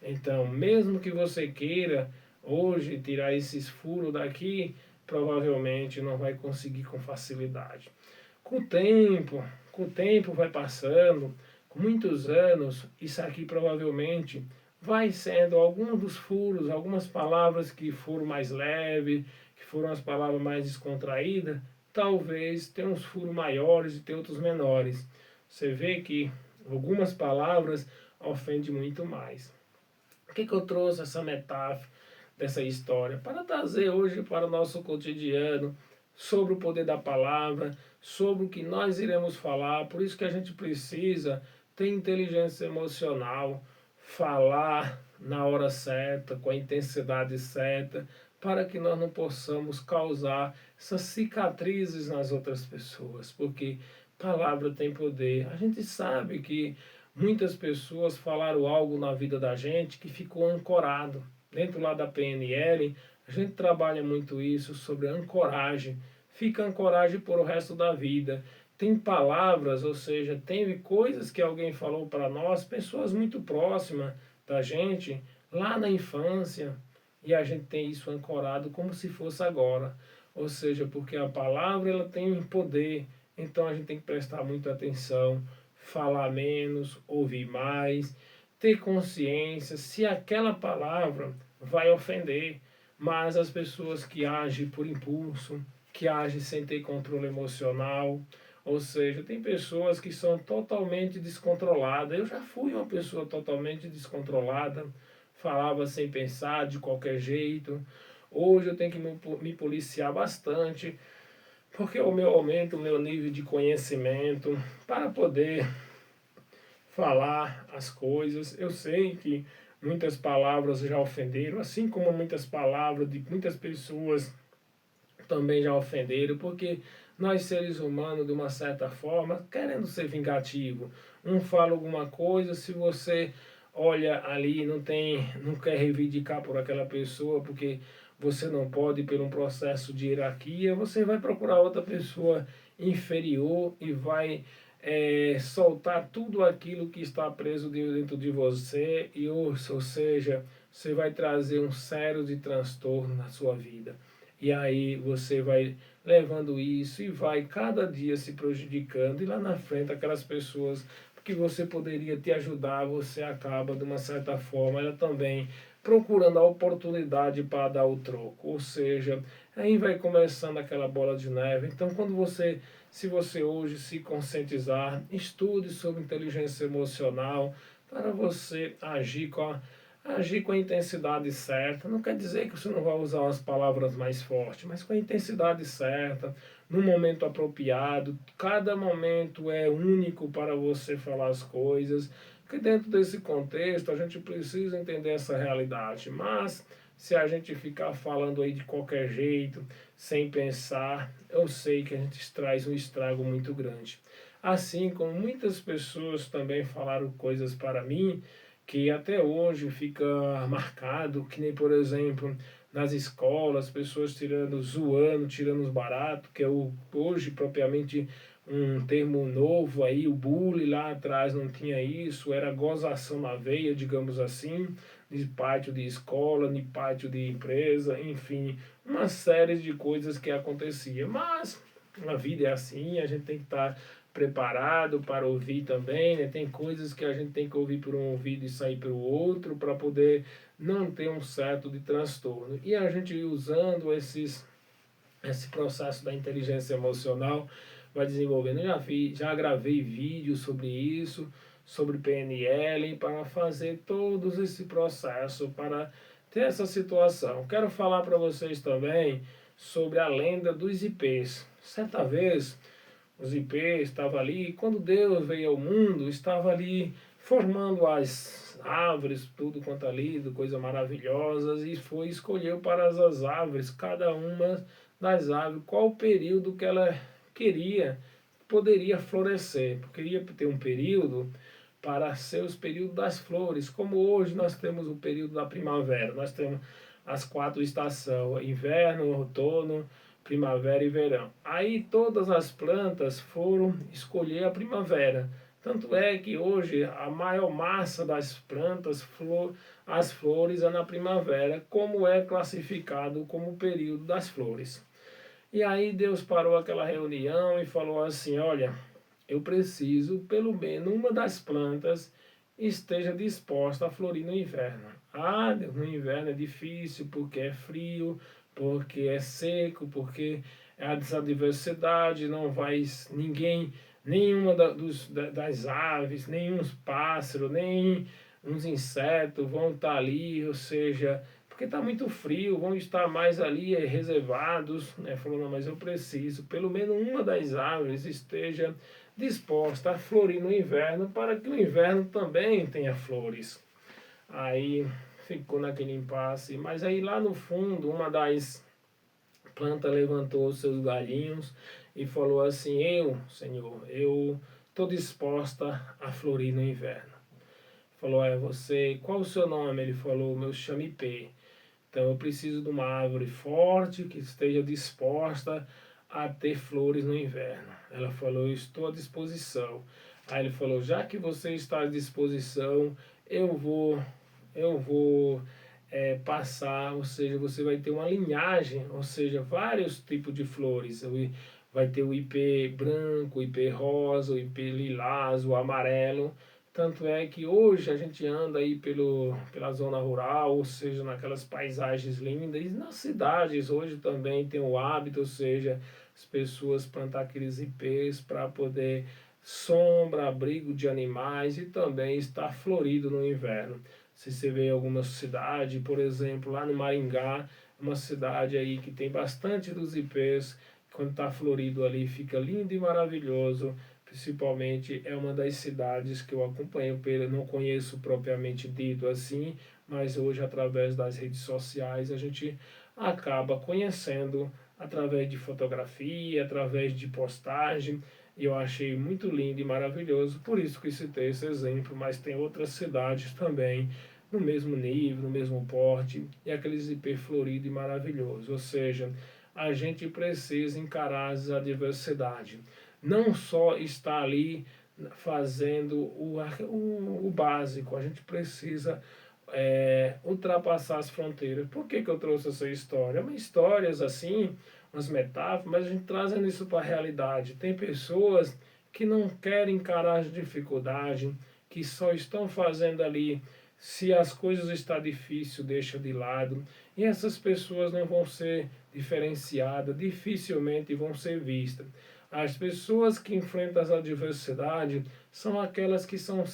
Speaker 1: Então, mesmo que você queira hoje tirar esses furos daqui, provavelmente não vai conseguir com facilidade. Com o tempo vai passando, com muitos anos, isso aqui provavelmente vai sendo alguns dos furos, algumas palavras que foram mais leves, que foram as palavras mais descontraídas, talvez tenha uns furos maiores e tenha outros menores. Você vê que algumas palavras ofendem muito mais. Por que eu trouxe essa metáfora dessa história? Para trazer hoje para o nosso cotidiano sobre o poder da palavra, sobre o que nós iremos falar. Por isso que a gente precisa ter inteligência emocional, falar na hora certa, com a intensidade certa, para que nós não possamos causar essas cicatrizes nas outras pessoas, porque palavra tem poder. A gente sabe que muitas pessoas falaram algo na vida da gente que ficou ancorado. Dentro lá da PNL, a gente trabalha muito isso sobre ancoragem. Fica ancoragem por o resto da vida. Tem palavras, ou seja, tem coisas que alguém falou para nós, pessoas muito próximas da gente, lá na infância, e a gente tem isso ancorado como se fosse agora. Ou seja, porque a palavra ela tem poder, então a gente tem que prestar muita atenção, falar menos, ouvir mais, ter consciência se aquela palavra vai ofender, mas as pessoas que agem por impulso, que agem sem ter controle emocional, ou seja, tem pessoas que são totalmente descontroladas. Eu já fui uma pessoa totalmente descontrolada, falava sem pensar, de qualquer jeito. Hoje eu tenho que me policiar bastante, porque o meu aumento, o meu nível de conhecimento, para poder falar as coisas. Eu sei que muitas palavras já ofenderam, assim como muitas palavras de muitas pessoas também já ofenderam, porque nós seres humanos, de uma certa forma, querendo ser vingativo, um fala alguma coisa, se você olha ali, não quer reivindicar por aquela pessoa, porque você não pode, por um processo de hierarquia, você vai procurar outra pessoa inferior e vai soltar tudo aquilo que está preso dentro de você, e ou seja, você vai trazer um sério de transtorno na sua vida. E aí você vai levando isso e vai cada dia se prejudicando, e lá na frente aquelas pessoas que você poderia te ajudar, você acaba de uma certa forma, ela também procurando a oportunidade para dar o troco. Ou seja, aí vai começando aquela bola de neve. Então quando você, se você hoje se conscientizar, estude sobre inteligência emocional para você agir com a intensidade certa. Não quer dizer que você não vai usar as palavras mais fortes, mas com a intensidade certa, no momento apropriado. Cada momento é único para você falar as coisas, porque dentro desse contexto a gente precisa entender essa realidade. Mas se a gente ficar falando aí de qualquer jeito, sem pensar, eu sei que a gente traz um estrago muito grande. Assim como muitas pessoas também falaram coisas para mim que até hoje fica marcado, que nem por exemplo nas escolas, pessoas tirando, zoando, tirando os baratos, que é hoje propriamente um termo novo aí, o bullying lá atrás não tinha isso, era gozação na veia, digamos assim, de pátio de escola, de pátio de empresa, enfim, uma série de coisas que acontecia. Mas a vida é assim, a gente tem que estar preparado para ouvir também, né? Tem coisas que a gente tem que ouvir por um ouvido e sair pelo outro para poder não ter um certo de transtorno. E a gente usando esse processo da inteligência emocional vai desenvolvendo. Já gravei vídeos sobre isso, sobre PNL, para fazer todos esse processo, para ter essa situação. Quero falar para vocês também sobre a lenda dos IPs. Certa vez, os IPs estavam ali, quando Deus veio ao mundo, estava ali formando as árvores, tudo quanto ali, coisas maravilhosas, e foi escolheu para as árvores, cada uma das árvores, qual o período que ela queria, poderia florescer, porque ia ter um período para ser os períodos das flores, como hoje nós temos o período da primavera, nós temos as 4 estações, inverno, outono, primavera e verão. Aí todas as plantas foram escolher a primavera. Tanto é que hoje a maior massa das plantas, as flores é na primavera, como é classificado como o período das flores. E aí Deus parou aquela reunião e falou assim: olha, eu preciso, pelo menos uma das plantas esteja disposta a florir no inverno. Ah, Deus, no inverno é difícil porque é frio, porque é seco, porque é essa diversidade, não vai ninguém, nenhuma das aves, nenhum pássaro, nem uns insetos vão estar ali, ou seja, porque está muito frio, vão estar mais ali reservados, né? Falou, não, mas eu preciso, pelo menos uma das árvores esteja disposta a florir no inverno, para que o inverno também tenha flores. Aí ficou naquele impasse, mas aí lá no fundo, uma das plantas levantou os seus galhinhos e falou assim: eu, Senhor, eu estou disposta a florir no inverno. Falou: é você, qual o seu nome? Ele falou: meu chame P. Então eu preciso de uma árvore forte que esteja disposta a ter flores no inverno. Ela falou: eu estou à disposição. Aí ele falou: já que você está à disposição, eu vou passar, ou seja, você vai ter uma linhagem, ou seja, vários tipos de flores. Vai ter o IP branco, o IP rosa, o IP lilás, o amarelo. Tanto é que hoje a gente anda aí pela zona rural, ou seja, naquelas paisagens lindas, e nas cidades hoje também tem o hábito, ou seja, as pessoas plantar aqueles IPs para poder sombra, abrigo de animais e também estar florido no inverno. Se você vê alguma cidade, por exemplo, lá no Maringá, uma cidade aí que tem bastante dos IPs, quando está florido ali fica lindo e maravilhoso. Principalmente é uma das cidades que eu acompanho, não conheço propriamente dito assim, mas hoje através das redes sociais a gente acaba conhecendo através de fotografia, através de postagem, e eu achei muito lindo e maravilhoso, por isso que citei esse exemplo, mas tem outras cidades também no mesmo nível, no mesmo porte, e aqueles IP florido e maravilhoso, ou seja, a gente precisa encarar a diversidade. Não só estar ali fazendo o básico, a gente precisa ultrapassar as fronteiras. Por que eu trouxe essa história? Histórias assim, umas metáforas, mas a gente trazendo isso para a realidade. Tem pessoas que não querem encarar as dificuldades, que só estão fazendo ali se as coisas estão difíceis, deixa de lado. E essas pessoas não vão ser diferenciadas, dificilmente vão ser vistas. As pessoas que enfrentam as adversidades são aquelas que são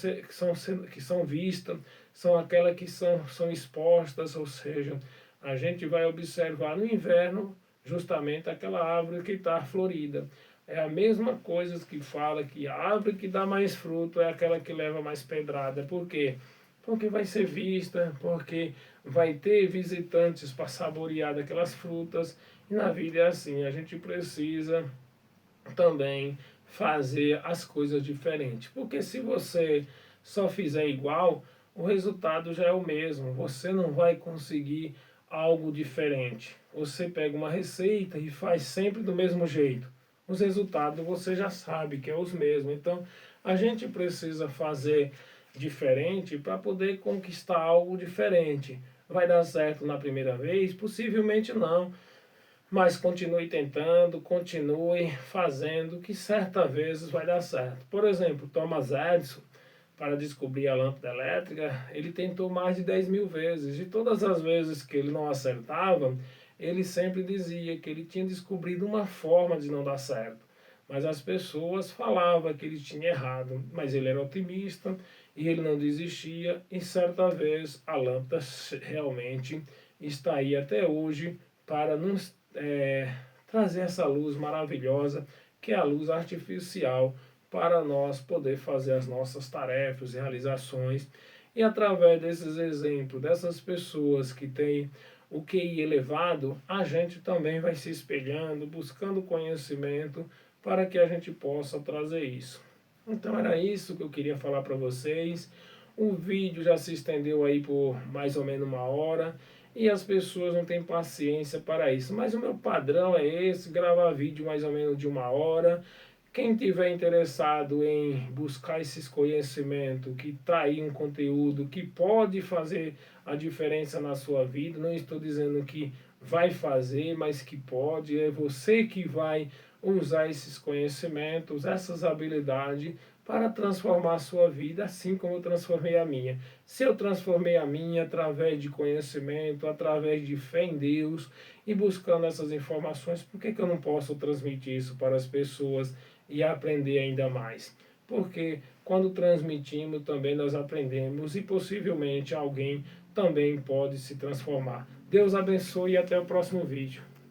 Speaker 1: vistas, são aquelas que são expostas, ou seja, a gente vai observar no inverno justamente aquela árvore que está florida. É a mesma coisa que fala que a árvore que dá mais fruto é aquela que leva mais pedrada. Por quê? porque vai ser vista, porque vai ter visitantes para saborear daquelas frutas. E na vida é assim, a gente precisa também fazer as coisas diferentes. Porque se você só fizer igual, o resultado já é o mesmo. Você não vai conseguir algo diferente. Você pega uma receita e faz sempre do mesmo jeito. Os resultados você já sabe que é os mesmos. Então, a gente precisa fazer diferente para poder conquistar algo diferente. Vai dar certo na primeira vez? Possivelmente não. Mas continue tentando, continue fazendo, que certa vezes vai dar certo. Por exemplo, Thomas Edison, para descobrir a lâmpada elétrica, ele tentou mais de 10 mil vezes. E todas as vezes que ele não acertava, ele sempre dizia que ele tinha descobrido uma forma de não dar certo. Mas as pessoas falavam que ele tinha errado. Mas ele era otimista e ele não desistia. E certa vez a lâmpada realmente está aí até hoje para nos trazer essa luz maravilhosa, que é a luz artificial, para nós poder fazer as nossas tarefas, realizações. E através desses exemplos, dessas pessoas que têm o QI elevado, a gente também vai se espelhando, buscando conhecimento para que a gente possa trazer isso. Então era isso que eu queria falar para vocês. O vídeo já se estendeu aí por mais ou menos uma hora e as pessoas não têm paciência para isso. Mas o meu padrão é esse, gravar vídeo mais ou menos de uma hora. Quem tiver interessado em buscar esses conhecimentos, que está aí um conteúdo que pode fazer a diferença na sua vida, não estou dizendo que vai fazer, mas que pode, é você que vai usar esses conhecimentos, essas habilidades para transformar a sua vida, assim como eu transformei a minha. Se eu transformei a minha através de conhecimento, através de fé em Deus e buscando essas informações, por que eu não posso transmitir isso para as pessoas e aprender ainda mais? Porque quando transmitimos também nós aprendemos e possivelmente alguém também pode se transformar. Deus abençoe e até o próximo vídeo.